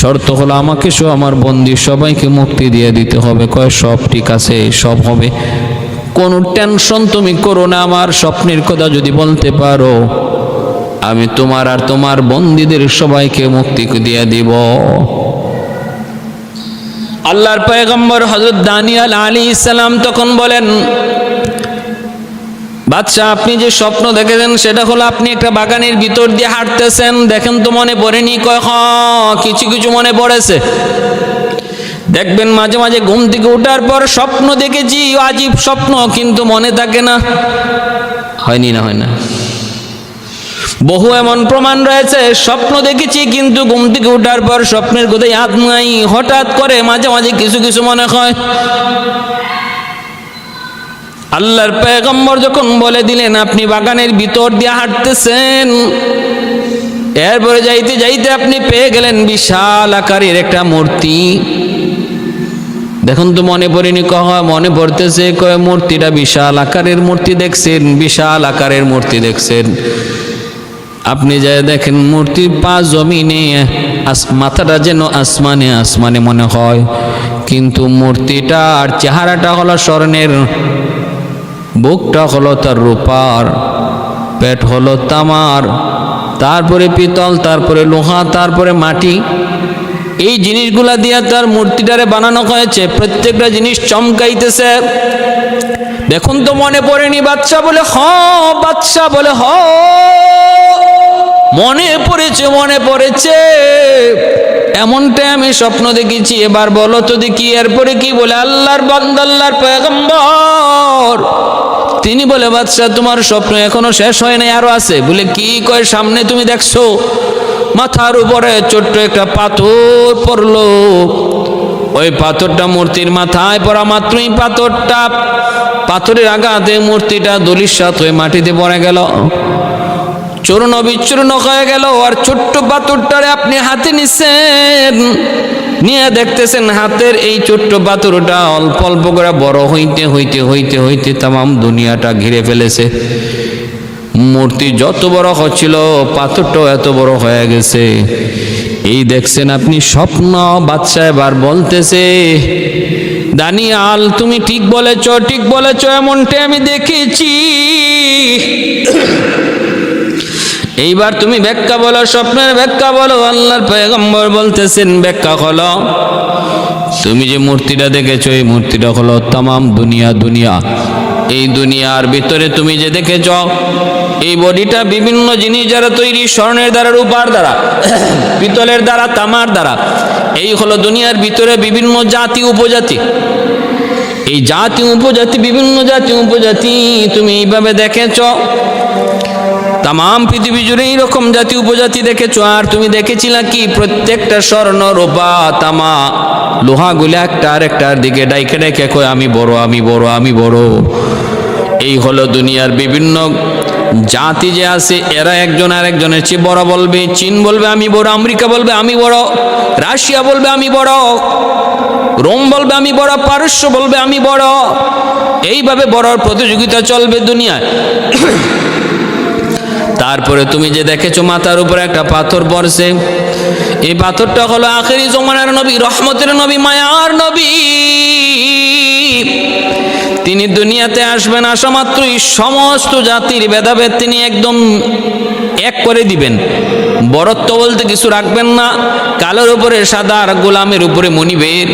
শর্ত হলো আমাকে সহ আমার বন্দী সবাইকে মুক্তি দিয়ে দিতে হবে। কয় সব ঠিক আছে, সব হবে, কোনো টেনশন তুমি করো না। আমার স্বপ্নের কথা যদি বলতে পারো আমি তোমার আর তোমার বন্দীদের সবাইকে মুক্তি দিয়ে দিব। আল্লাহর পয়গম্বর হযরত দানিয়েল আলাইহিস সালাম তখন বলেন বাদশাহ আপনি যে স্বপ্ন দেখেছেন সেটা হলো আপনি একটা বাগানের ভিতর দিয়ে হাঁটতেছেন, দেখেন তো মনে পড়েনি? কয় কিছু কিছু মনে পড়েছে। দেখবেন মাঝে মাঝে ঘুম থেকে ওঠার পর স্বপ্ন দেখেছি, আজীব স্বপ্ন, কিন্তু মনে থাকে না। হয়নি না? হয় না? বহু এমন প্রমাণ রয়েছে, স্বপ্ন দেখেছি কিন্তু ঘুম থেকে ওঠার পর স্বপ্নের কথা ইয়াদ নাই, হঠাৎ করে মাঝে মাঝে কিছু কিছু মনে হয়। আল্লাহর পয়গম্বর যখন বলে দিলেন আপনি বাগানের ভিতর দিয়ে হাঁটতেছেন, এরপরে যাইতে যাইতে আপনি পেয়ে গেলেন বিশাল আকারের একটা মূর্তি। দেখুন তো মনে পড়েনি? মনে পড়তেছে। কয় মূর্তিটা বিশাল আকারের মূর্তি দেখছেন, বিশাল আকারের মূর্তি দেখছেন। আপনি যাই দেখেন মূর্তির পা জমিনে, মাথাটা যেন আসমানে আসমানে মনে হয়, কিন্তু মূর্তিটার চেহারাটা হলো স্বর্ণের, বুকটা হলো তার রূপার, পেট হলো তামার, তারপরে পিতল, তারপরে লোহা, তারপরে মাটি। এই জিনিসগুলা দিয়ে তার মূর্তিটারে বানানো হয়েছে। প্রত্যেকটা জিনিস চমকাইতেছে। দেখুন তো মনে পড়েনি? বাদশা বলে হ। বাদশা বলে হ, মনে পড়েছে, মনে পড়েছে, এমনটাই আমি স্বপ্ন দেখেছি। এবার বলো তো দেখি। এরপরে কি বলে? আল্লাহর বান্দা, আল্লাহর পয়গম্বর তিনি বলে বাদশা তোমার স্বপ্ন এখনো শেষ হয় নাই, আরো আছে। বলে কি? কয় সামনে তুমি দেখছো মাথার উপরে ছোট্ট একটা পাথর পড়লো। ওই পাথরটা মূর্তির মাথায় পড়া মাত্রই পাথরের আঘাতে মূর্তিটা ধূলিসাৎ হয়ে মাটিতে পড়ে গেল, চূর্ণ বিচূর্ণ হয়ে গেল। আর ছোট্ট পাথরটারে আপনি হাতে নিছেন, নিয়ে দেখতেছেন হাতের এই ছোট্ট পাথরটা অল্প অল্প করে বড় হইতে হইতে হইতে হইতে তাম দুনিয়াটা ঘিরে ফেলেছে। মূর্তি যত বড় হচ্ছিল পাথরটাও এত বড় হয়ে গেছে। এই দেখছেন আপনি স্বপ্ন। বাদশা এবার বলতেছে দানিয়াল তুমি ঠিক বলেছ, ঠিক বলেছ, এমনটাই আমি দেখেছি। এইবার তুমি ব্যাখ্যা বলো, স্বপ্নের ব্যাখ্যা বলো। আল্লাহর পয়গম্বর বলতেছেন ব্যাখ্যা হলো তুমি যে মূর্তিটা দেখেছো এই মূর্তিটা হলো তামাম দুনিয়া। এই দুনিয়ার ভিতরে তুমি যে দেখেছ এই বডিটা বিভিন্ন জিনিস যারা তৈরি, স্বর্ণের দ্বারা, রূপার দ্বারা, পিতলের দ্বারা, তামার দ্বারা। এই হলো দুনিয়ার ভিতরে বিভিন্ন জাতি উপজাতি। এই জাতি উপজাতি, বিভিন্ন জাতি উপজাতি তুমি এইভাবে দেখেছ। তাম পৃথিবী জুড়ে এইরকম জাতি উপজাতি দেখেছো। আর তুমি দেখেছিলা কি? প্রত্যেকটা স্বর্ণ, রূপা, তামা, লোহাগুলো একটা আর একটার দিকে ডাইকে ডাইকে কয় আমি বড়, আমি বড়, আমি বড়। এই হলো দুনিয়ার বিভিন্ন জাতি যে আছে এরা একজন আরেকজনের চেয়ে বড় বলবে। চীন বলবে আমি বড়, আমেরিকা বলবে আমি বড়, রাশিয়া বলবে আমি বড়, রোম বলবে আমি বড়, পারস্য বলবে আমি বড়। এইভাবে বড়র প্রতিযোগিতা চলবে দুনিয়ায়। তারপরে তুমি যে দেখেছো মাথার উপরে একটা পাথর পড়ছে, এই পাথরটা হলো আখেরি জমানার নবী, রহমতের নবী, মায়ার নবী। তিনি দুনিয়াতে আসবেন, আসা মাত্রই সমস্ত জাতির ভেদাভেদ তিনি একদম এক করে দিবেন। বরত্ব বলতে কিছু রাখবেন না। কালোর উপরে সাদা আর গোলামের উপরে মনিবের,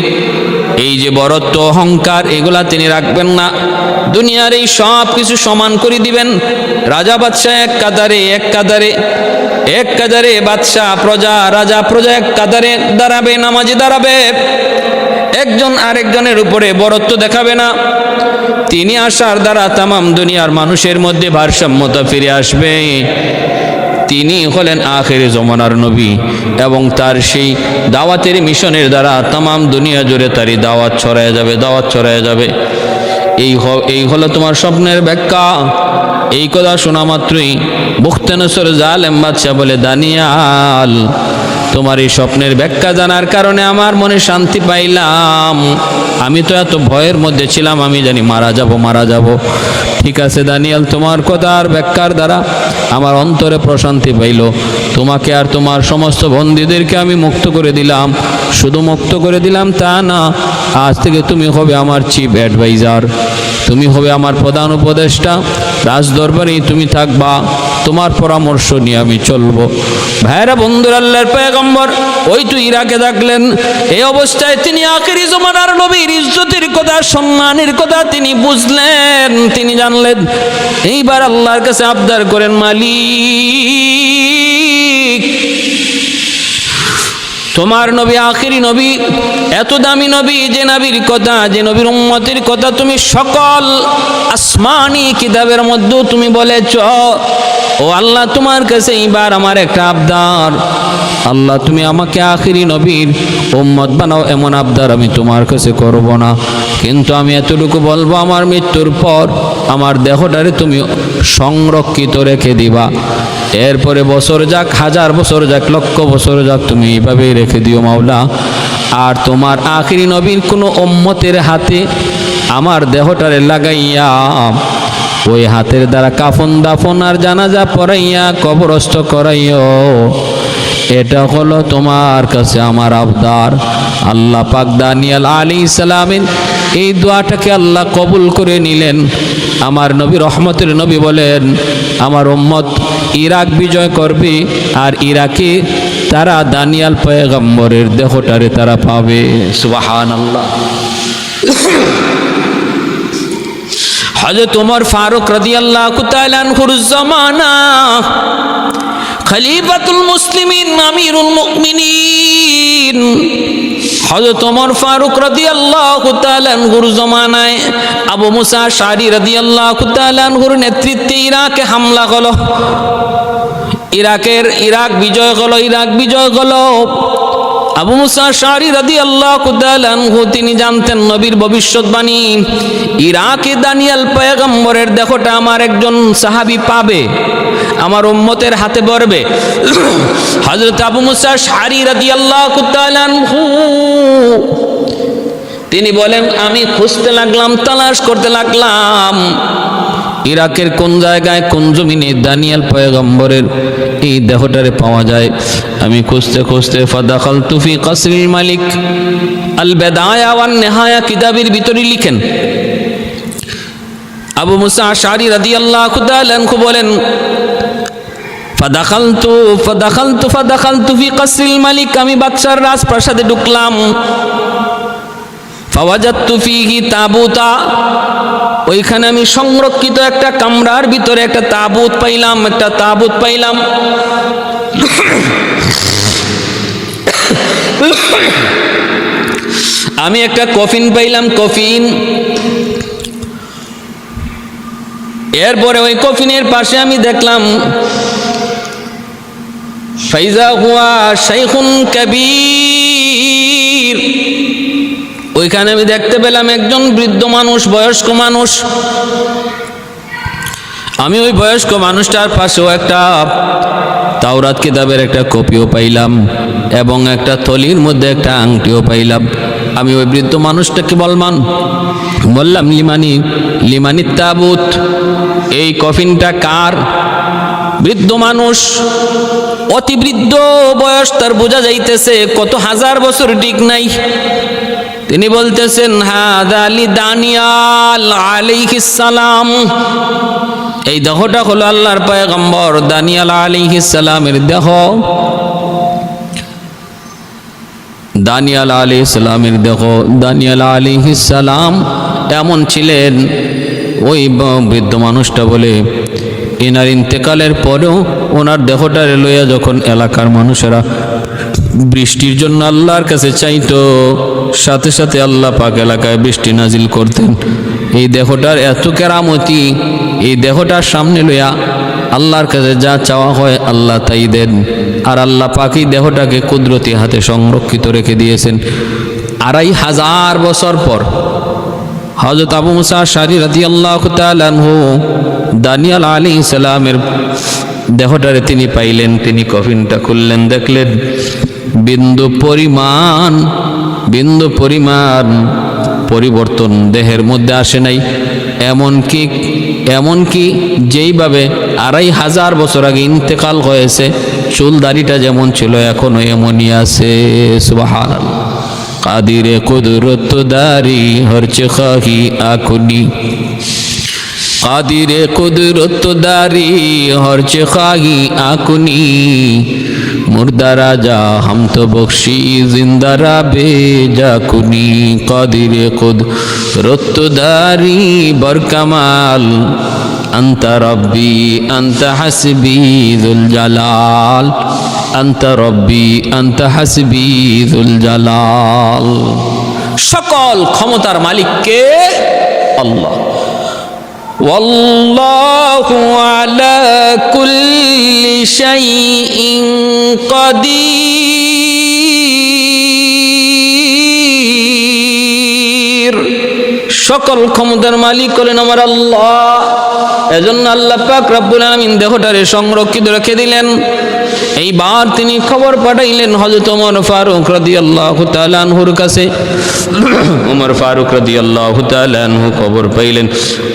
এই যে বরত্ব অহংকার এগুলা তিনি রাখবেন না। দুনিয়ার এই সব কিছু সমান করে দিবেন। রাজা বাদশাহ এক কাতারে, এক কাতারে, এক কাতারে বাদশাহ প্রজা, রাজা প্রজা এক কাতারে দাঁড়াবে, নামাজে দাঁড়াবে। একজন আরেকজনের উপরে বরত্ব দেখাবে না। তিনি আসার দ্বারা তামাম দুনিয়ার মানুষের মধ্যে ভারসাম্যতা ফিরে আসবে। তিনি হলেন আখেরি জমানার নবী এবং তার সেই দাওয়াতের মিশনের দ্বারা তামাম দুনিয়া জুড়ে তারই দাওয়াত ছড়ায় যাবে, দাওয়াত ছড়ায় যাবে। এই হলো তোমার স্বপ্নের ব্যাখ্যা। এই কথা শোনা মাত্রই বুখতানসর জালেম বাদশাহ বলে, দানিয়াল তোমার এই স্বপ্নের ব্যাখ্যা জানার কারণে আমার মনে শান্তি পাইলাম। আমি তো এত ভয়ের মধ্যে ছিলাম, আমি জানি মারা যাব, মারা যাব। ঠিক আছে দানিয়াল, তোমার কথার ব্যাখ্যার দ্বারা আমার অন্তরে প্রশান্তি পাইল। তোমাকে আর তোমার সমস্ত বন্দীদেরকে আমি মুক্ত করে দিলাম। শুধু মুক্ত করে দিলাম তা না, আজ থেকে তুমি হবে আমার চিফ অ্যাডভাইজার, তুমি হবে আমার প্রধান উপদেষ্টা। রাজ দরবারেই তুমি থাকবা, তোমার পরামর্শ নিয়ে আমি চলবো। ভাইরা বন্ধুরা, আল্লাহর পয়গম্বর ওই তো ইরাকে থাকলেন। এই অবস্থায় তিনি আখেরি জমানার নবীর ইজ্জতের কথা, সম্মানের কথা তিনি বুঝলেন, তিনি জানলেন। এইবার আল্লাহর কাছে আবদার করেন, মালিক তোমার নবী আখেরি নবী, এত দামি নবী, যে নবীর কথা, যে নবীর উম্মতের কথা তুমি সকল আসমানি কিতাবের মধ্যে তুমি বলেছ। ও আল্লাহ, তোমার কাছে এইবার আমার একটা আবদার। আল্লাহ, তুমি আমাকে আখেরি নবীর উম্মত বানাও, এমন আবদার আমি তোমার কাছে করব না। কিন্তু আমি এতটুকু বলবো, আমার মৃত্যুর পর আমার দেহটারে তুমি সংরক্ষিত রেখে দিবা। এরপরে বছর যাক, হাজার বছর যাক, লক্ষ বছর যাক, তুমি এইভাবেই রেখে দিও মাওলা। আর তোমার আখেরি নবীর কোনো উম্মতের হাতে আমার দেহটারে লাগাইয়া ওই হাতের দ্বারা কাফন দাফন আর জানাজা পড়াইয়া কবরস্থ করাইও। এটা হলো তোমার কাছে আমার আবদার। আল্লাহ পাক দানিয়াল আলাইহিস সালামের এই দোয়াটাকে আল্লাহ কবুল করে নিলেন। আমার নবী, রহমতের নবী বলেন, আমার উম্মত ইরাক বিজয় করবে, আর ইরাকে তারা দানিয়াল পয়গম্বরের দেহটারে তারা পাবে। সুবহানাল্লাহ। হযরত ওমর ফারুক রাদিয়াল্লাহু তাআলা আনহুর জামানা, খলিফাতুল মুসলিমিন, আমিরুল মুমিনিন হযরত ওমর ফারুক রাদিয়াল্লাহু তাআলা আনহুর জামানায় আবু মুসা আশআরী রাদিয়াল্লাহু তাআলা আনহুর নেতৃত্বে ইরাকে হামলা হলো। ইরাক বিজয় হলো, ইরাক বিজয় হলো। আবু মুসা আশআরী রাদিয়াল্লাহু তাআলা আনহু তিনি জানতেন নবীর ভবিষ্যৎবাণী, ইরাকে দানিয়াল পয়গম্বরের দেহটা আমার একজন সাহাবী পাবে, আমার উম্মতের হাতে পড়বে। হযরত আবু মুসা আশআরী রাদিয়াল্লাহু তাআলা আনহু তিনি বলেন, আমি খুঁজতে লাগলাম, তালাশ করতে লাগলাম ইরাকের কোন জায়গায়, কোন জমিনে দানিয়াল পয়গম্বরের এই দেহটারে পাওয়া যায়। আমি খুঁজতে খুঁজতে ফাদাখালতু ফি কাসরিল মালিক, আল বিদায়া ওয়ান নিহায়া কিতাবের ভিতরে লিখেন আবু মুসা আশআরী রাদিয়াল্লাহু তাআলা আনহু বলেন, ফাদাখালতু ফি কাসরিল মালিক, আমি বাদশার রাজপ্রাসাদে ঢুকলাম। ফাওয়াজাদতু ফিহি তাবুতা, ওইখানে আমি সংরক্ষিত একটা কামরার ভিতরে একটা তাবুত পাইলাম, একটা তাবুত পাইলাম। আমি একটা কফিন পাইলাম, কফিন। এরপরে ওই কফিনের পাশে আমি দেখলাম ফাইজা হুয়া শাইখুন কাবীর, ওইখানে আমি দেখতে পেলাম একজন বৃদ্ধ মানুষ, বয়স্ক মানুষ। আমি ওই বয়স্ক মানুষটার পাশেও একটা তাওরাত কিতাবের একটা কপিও পাইলাম এবং একটা থলির মধ্যে একটা আংটিও পাইলাম। আমি ওই বৃদ্ধ মানুষটাকে বললাম লিমানি তাবুত, এই কফিনটা কার? বৃদ্ধ মানুষ, অতি বৃদ্ধ বয়স, তার বোঝা যাইতেছে কত হাজার বছর ঠিক নাই। তিনি বলতেছেন হাদা আলী দানিয়াল আলাইহিস সালাম, এই দেহটা হলো আল্লাহর পয়গম্বর দানিয়াল আলাইহিস সালামের দেহ। দানিয়াল আলাইহিস সালামের দেহ। দানিয়াল আলাইহিস সালাম এমন ছিলেন, ওই বৃদ্ধ মানুষটা বলে এনার ইন্তেকালের পরেও ওনার দেহটারে লইয়া যখন এলাকার মানুষেরা বৃষ্টির জন্য আল্লাহর কাছে চাইতো, সাথে সাথে আল্লাহ পাক এলাকায় বৃষ্টি নাজিল করতেন। এই দেহটার এত কেরামতি, এই দেহটার সামনে লইয়া আল্লাহর কাছে যা চাওয়া হয় আল্লাহ তাই দেন। আর আল্লাহ পাক এই দেহটাকে কুদরতি হাতে সংরক্ষিত রেখে দিয়েছেন। 2500 বছর পর হযরত আবু মুসা আশআরী রাদিয়াল্লাহু তাআলা আনহু দানিয়াল আলাইহিস সালামের দেহটারে তিনি পাইলেন। তিনি কফিনটা খুললেন, দেখলেন বিন্দু পরিমাণ পরিবর্তন দেহের মধ্যে আসে নাই। এমনকি যেইভাবে 2500 বছর আগে ইন্তেকাল হয়েছে, চুল দাড়িটা যেমন ছিল এখনো এমনই আছে। সুবহানাল্লাহ। কাদিরে কুদরত দারি হরচে খাহি আকুনি, কাদিরে কুদরত দারি হরচে খাহি আকুনি, মুর্দা রাজা হাম তো বখশি জিন্দারা বেজাকুনি, কাদিরে কুদরত দারি বরকামাল আন্তা রব্বি আন্তা হাসবি যুল জালাল, আন্তা রব্বি আন্তা হাসবি যুল জালাল। সকল ক্ষমতার মালিক কে? আল্লাহ। ওয়াল্লাহু আলা কুল্লি শাইইন কাদির। সকল ক্ষমতার মালিক হলেন আমার আল্লাহ। এজন্য আল্লাহ পাক রব্বুল আলামিন দেহটারে সংরক্ষিত রেখে দিলেন। এইবার তিনি খবর পাঠাইলেন হযরত ওমর ফারুক রাদিয়াল্লাহু তাআলা আনহুর কাছে। ওমর ফারুক রাদিয়াল্লাহু তাআলা আনহু খবর পাইলেন।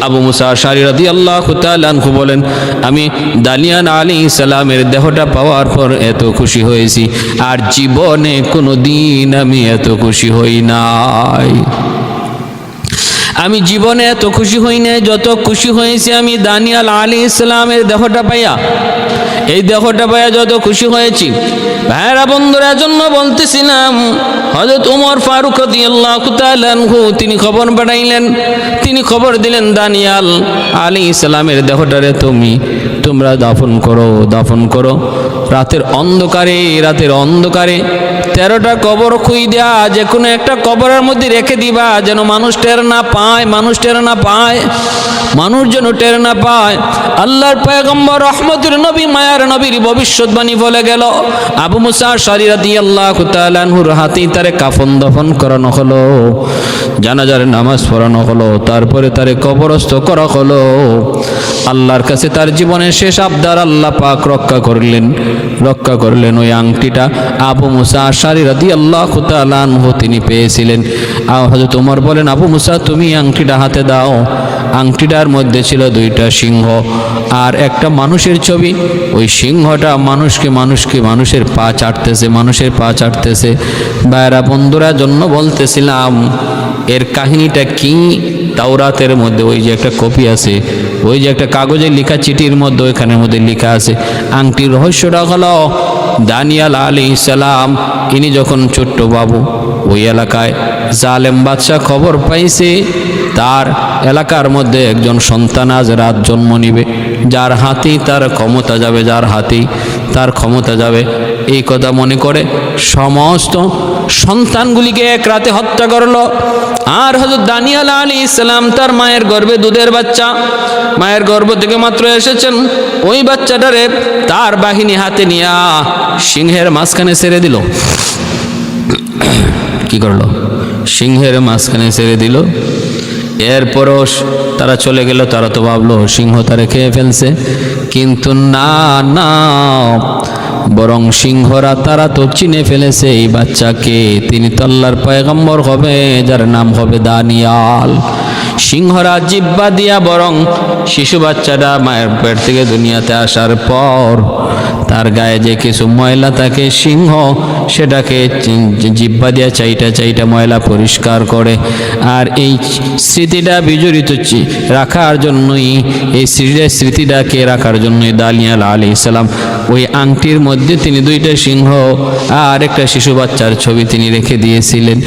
আবু মুসা আশআরী রাদিয়াল্লাহু তাআলা আনহু বলেন, আমি দানিয়াল আলাইহিস সালামের দেহটা পাওয়ার পর এত খুশি হয়েছি, আর জীবনে কোনোদিন আমি এত খুশি হই নাই। আমি জীবনে এত খুশি হই নাই যত খুশি হয়েছি আমি দানিয়াল আলাইহিস সালামের দেহটা পাইয়া। এই দেহটা পাইয়া যত খুশি হয়েছি। ভাইরা বন্ধুরা, জন্য বলতেছিলাম হযরত ওমর ফারুক রাদিয়াল্লাহু তাআলা আনহু তিনি খবর পাঠাইলেন। তিনি খবর দিলেন দানিয়াল আলাইহিস সালামের দেহটারে তোমরা দাফন করো। রাতের অন্ধকারে 13টা কবর খুই দেয়া, যে কোনো একটা কবরের মধ্যে রেখে দিবা, যেন মানুষ টের না পায়, মানুষ যেন টের না পায়। আল্লাহর পয়গম্বর রহমতের নবী মায়ার নবীর ভবিষ্যৎবাণী বলে গেল। আবু মুসা আশআরী রাদিয়াল্লাহু তাআলা আনহুর হাতেই তারে কাফন দাফন করানো হলো, জানাজার নামাজ পড়ানো হলো, তারপরে তারে কবরস্থ করা হলো। আল্লাহর কাছে তার জীবনের শেষ আবদার আল্লাহ পাক রক্ষা করলেন। ওই আংটিটা আবু মুসা আশআরী রাদিয়াল্লাহু তাআলা আনহু তিনি পেয়েছিলেন। হযরত ওমর বলেন, আবু মুসা তুমি আংটিটা হাতে দাও। আংটিটার মধ্যে ছিল 2টা সিংহ আর একটা মানুষের ছবি। ওই সিংহটা মানুষের পা চাটতেছে। ভাইরা বন্ধুরা, জন্য বলতেছিলাম এর কাহিনীটা কি? তাওরাতের মধ্যে ওই যে একটা কপি আছে, ওই যে একটা কাগজে লেখা চিঠির মধ্যে ওইখানের মধ্যে লেখা আছে। আংটির রহস্যটা হলো দানিয়াল আলাইহিস সালাম ইনি যখন ছোট্ট বাবু, ওই এলাকায় জালেম বাদশাহ খবর পাইছে তার এলাকার মধ্যে একজন সন্তান আজ রাত জন্ম নিবে, যার হাতেই তার ক্ষমতা যাবে। এই কথা মনে করে সমস্ত সন্তানগুলিকে এক রাতে হত্যা করলো। আর হযরত দানিয়াল আলাইহিস সালাম তার মায়ের গর্ভে দুধের বাচ্চা, মায়ের গর্ভ থেকে মাত্র এসেছেন, ওই বাচ্চাটারে তার বাহিনী হাতে নিয়ে সিংহের মাঝখানে ছেড়ে দিল। কি করলো? সিংহের মাঝখানে ছেড়ে দিল। এরপরও তারা চলে গেল, তারা তো ভাবলো সিংহ তারে খেয়ে ফেলছে, কিন্তু না না, বরং সিংহরা তারা তো চিনে ফেলেছে এই বাচ্চাকে, তিনি তো আল্লাহর পয়গম্বর হবে, যার নাম হবে দানিয়াল। সিংহরা জিব্বা দিয়া বরং শিশু বাচ্চাটা মায়ের পেট থেকে দুনিয়াতে আসার পর তার গায়ে যে কিছু ময়লা থাকে, সিংহ সেটাকে জিব্বা দিয়া চাইটা ময়লা পরিষ্কার করে। আর এই স্মৃতিটা বিজড়িত রাখার জন্যই, এই স্মৃতিটাকে রাখার জন্যই দানিয়াল আলাইহিস সালাম ওই আংটির মধ্যে তিনি দুইটা সিংহ আর একটা শিশু বাচ্চার ছবি তিনি রেখে দিয়েছিলেন।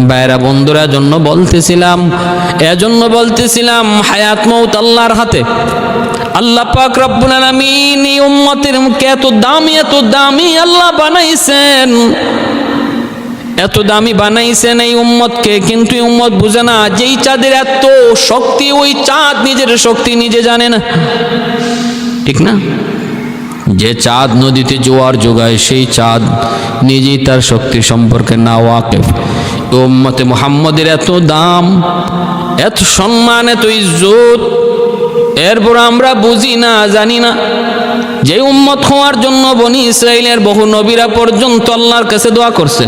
ভাইরা বন্ধুরা, এজন্য বলতেছিলাম হায়াত মউত আল্লাহর হাতে। আল্লাহ পাক রব্বুল আলামিন এই উম্মতের মুখে এত দামি আল্লাহ বানাইছেন, এত দামি বানাইছেন এই উম্মতকে, কিন্তু এই উম্মত বুঝে না যেই চাঁদের এত শক্তি, ওই চাঁদ নিজের শক্তি নিজে জানে না, ঠিক না? যে চাঁদ নদীতে জোয়ার যোগায়, সেই চাঁদ নিজেই তার শক্তি সম্পর্কে না ওয়াকিফ। উম্মতে মুহাম্মদের এত দাম, এত সম্মান, এত ইজ্জত, এরপর আমরা বুঝি না, জানি না। যে উম্মত হওয়ার জন্য বনি ইসরাইলের বহু নবীরা পর্যন্ত আল্লাহর কাছে দোয়া করছে,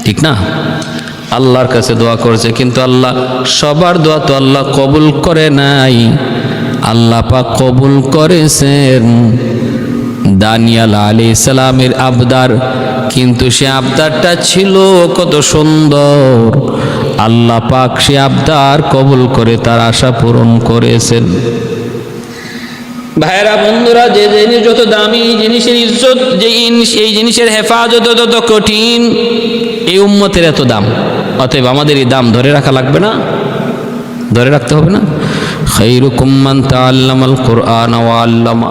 ঠিক না? আল্লাহর কাছে দোয়া করছে, কিন্তু আল্লাহ সবার দোয়া তো আল্লাহ কবুল করে নাই। আল্লাহ পাক কবুল করেছেন দানিয়াল আলাইহিস সালামের আবদার, কিন্তু সে আবদারটা ছিল কত সুন্দর। আল্লাহ পাক সে আবদার কবুল করে তার আশা পূরণ করেছেন। ভাইরা বন্ধুরা, যে জিনিস যত দামি, জিনিসের ইজ্জত, এই জিনিসের হেফাজত তত কঠিন, এই উম্মতের এত দাম। অতএব আমাদের এই দাম ধরে রাখা লাগবে না, ধরে রাখতে হবে না। খায়রুকুম মান তাআল্লামাল কুরআন ওয়া আল্লামা।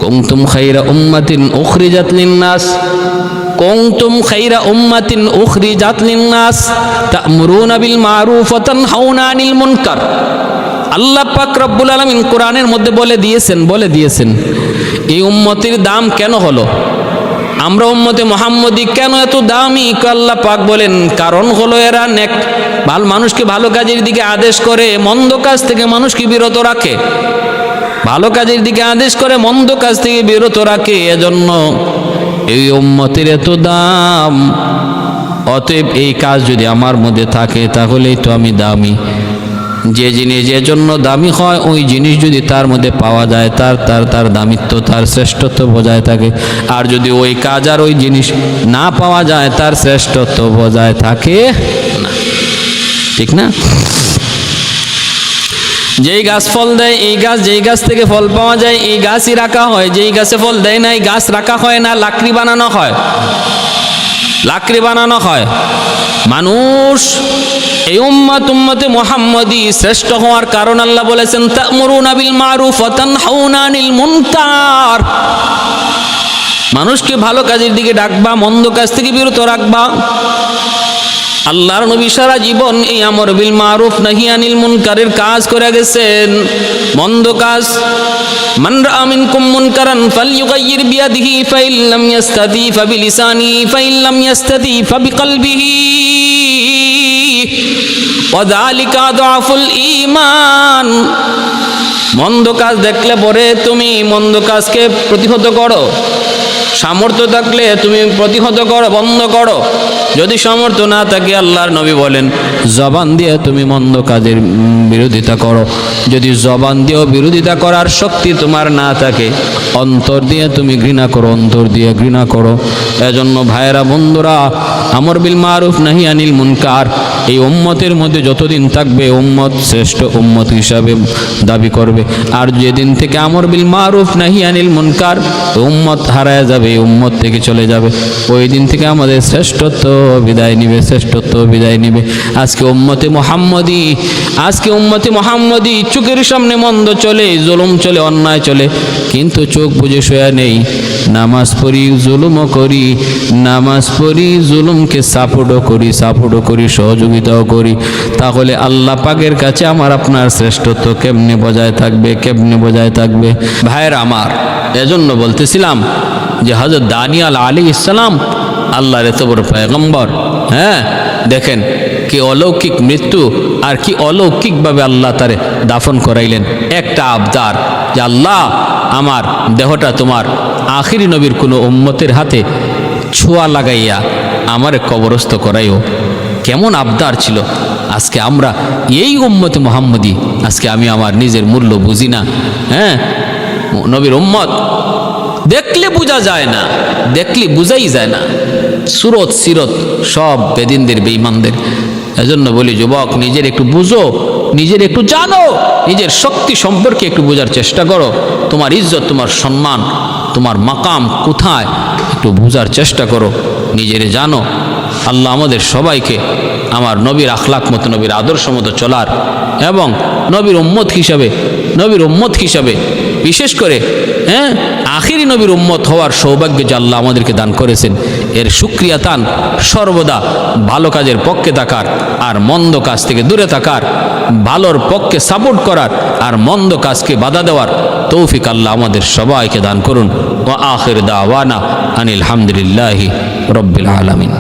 কুনতুম খায়রা উম্মাতিন উখরিজাত লিন-নাস, কুনতুম খায়রা উম্মাতিন উখরিজাত লিন-নাস তা'মুরুনা বিল মারুফ ওয়া তানহাউনা আনিল মুনকার। আল্লাহ পাক রব্বুল আলামিন কোরআনের মধ্যে বলে দিয়েছেন এই উম্মতের দাম কেন হলো, আমরা উম্মতে মুহাম্মদী কেন এত দামি। আল্লাহ পাক বলেন কারণ হলো এরা নেক মানুষকে ভালো কাজের দিকে আদেশ করে, মন্দ কাজ থেকে মানুষকে বিরত রাখে। ভালো কাজের দিকে আদেশ করে, মন্দ কাজ থেকে বিরত রাখে, এজন্য এই উম্মতের এত দাম। অতএব এই কাজ যদি আমার মধ্যে থাকে তাহলেই তো আমি দামি। যে জিনিস যে জন্য দামি হয়, ওই জিনিস যদি তার মধ্যে পাওয়া যায়, তার দামিত্ব, তার শ্রেষ্ঠত্ব বজায় থাকে। আর যদি ওই কাজ আর ওই জিনিস না পাওয়া যায়, তার শ্রেষ্ঠত্ব বজায় থাকে না, ঠিক না? যেই গাছ ফল দেয়, এই গাছ যেই গাছ থেকে ফল পাওয়া যায়, এই গাছই রাখা হয়। যেই গাছে ফল দেয় না, এই গাছ রাখা হয় না, লাকড়ি বানানো হয়। মানুষ এই উম্মতে মুহাম্মদী শ্রেষ্ঠ হওয়ার কারণ আল্লাহ বলেছেন তা'মুরুনা বিল মারুফ ওয়া তানহাউনা আনিল মুনকার। মানুষকে ভালো কাজের দিকে ডাকবা, মন্দ কাজ থেকে বিরত রাখবা। আল্লাহর নবী সারা জীবন এই আমর বিল মারুফ নাহি আনিল মুনকারের কাজ করে গেছেন। মন্দ কাজ, মান রাআ মিনকুম মুনকারান ফালইয়ুগাইয়ির বিয়াদিহি ফাইন লাম ইস্তাতি ফাবিলিসানিহি ফাইন লাম ইস্তাতি ফাবিকলবিহি ওয়া যালিকা আযআফুল ঈমান। মন্দ কাজ দেখলে পরে তুমি মন্দ কাজকে প্রতিহত করো, সামর্থ্য থাকলে তুমি প্রতিহত করো, বন্ধ করো। যদি সামর্থ্য না থাকে, আল্লাহর নবী বলেন জবান দিয়ে তুমি মন্দ কাজের বিরোধিতা করো। যদি জবান দিয়েও বিরোধিতা করার শক্তি তোমার না থাকে, অন্তর দিয়ে তুমি ঘৃণা করো, অন্তর দিয়ে ঘৃণা করো। এজন্য ভাইয়েরা বন্ধুরা, আমর বিল মারুফ নাহি আনিল মুনকার এই উম্মতের মধ্যে যতদিন থাকবে, উম্মত শ্রেষ্ঠ উম্মত হিসাবে দাবি করবে। আর যেদিন থেকে আমর বিল মারুফ নাহি আনিল মুনকার উম্মত হারায় যাবে, উম্মত থেকে চলে যাবে, ওই দিন থেকে আমাদের শ্রেষ্ঠত্ব বিদায় নিবে। আজকে উম্মতে মুহাম্মদী চোখের সামনে মন্দ চলে, জুলুম চলে, অন্যায় চলে, কিন্তু চোখ বুজে শোয়া নেই। নামাজ পড়ি, জুলুমও করি, নামাজ পড়ি, জুলুমকে সাপোর্টও করি, সহযোগিতাও করি। তাহলে আল্লাহ পাকের কাছে আমার আপনার শ্রেষ্ঠত্ব কেমনে বজায় থাকবে? ভাইয়ের আমার, এজন্য বলতেছিলাম যে হযরত দানিয়াল আলাইহিস সালাম আল্লাহর এত বড় পয়গম্বর। হ্যাঁ, দেখেন কি অলৌকিক মৃত্যু, আর কি অলৌকিকভাবে আল্লাহ তারে দাফন করাইলেন। একটা আবদার যে আল্লাহ আমার দেহটা তোমার আখিরি নবীর কোনো উম্মতের হাতে ছোঁয়া লাগাইয়া আমারে কবরস্থ করাইও। কেমন আবদার ছিল। আজকে আমরা এই উম্মতে মুহাম্মদী, আজকে আমি আমার নিজের মূল্য বুঝি না। হ্যাঁ, নবীর উম্মত দেখলে বোঝা যায় না, দেখলে বুঝাই যায় না। সুরত সিরত সব বেদিনদের বেঈমানদের। এজন্য বলি যুবক, নিজের একটু বুঝো, নিজের একটু জানো, নিজের শক্তি সম্পর্কে একটু বোঝার চেষ্টা করো। তোমার ইজ্জত, তোমার সম্মান, তোমার মাকাম কোথায় একটু বোঝার চেষ্টা করো, নিজেরে জানো। আল্লাহ আমাদের সবাইকে আমার নবীর আখলাক মতো, নবীর আদর্শ মতো চলার এবং নবীর উম্মত হিসাবে বিশেষ করে আখিরি নবীর উম্মত হওয়ার সৌভাগ্য যে আল্লাহ আমাদেরকে দান করেছেন, এর শুকরিয়া তান সর্বদা ভালো কাজের পক্ষে থাকার আর মন্দ কাজ থেকে দূরে থাকার, ভালোর পক্ষে সাপোর্ট করার আর মন্দ কাজকে বাধা দেওয়ার তৌফিক আল্লাহ আমাদের সবাইকে দান করুন। ওয়া আখির দাওয়ানা আনিল হামদুলিল্লাহি রাব্বিল আলামিন।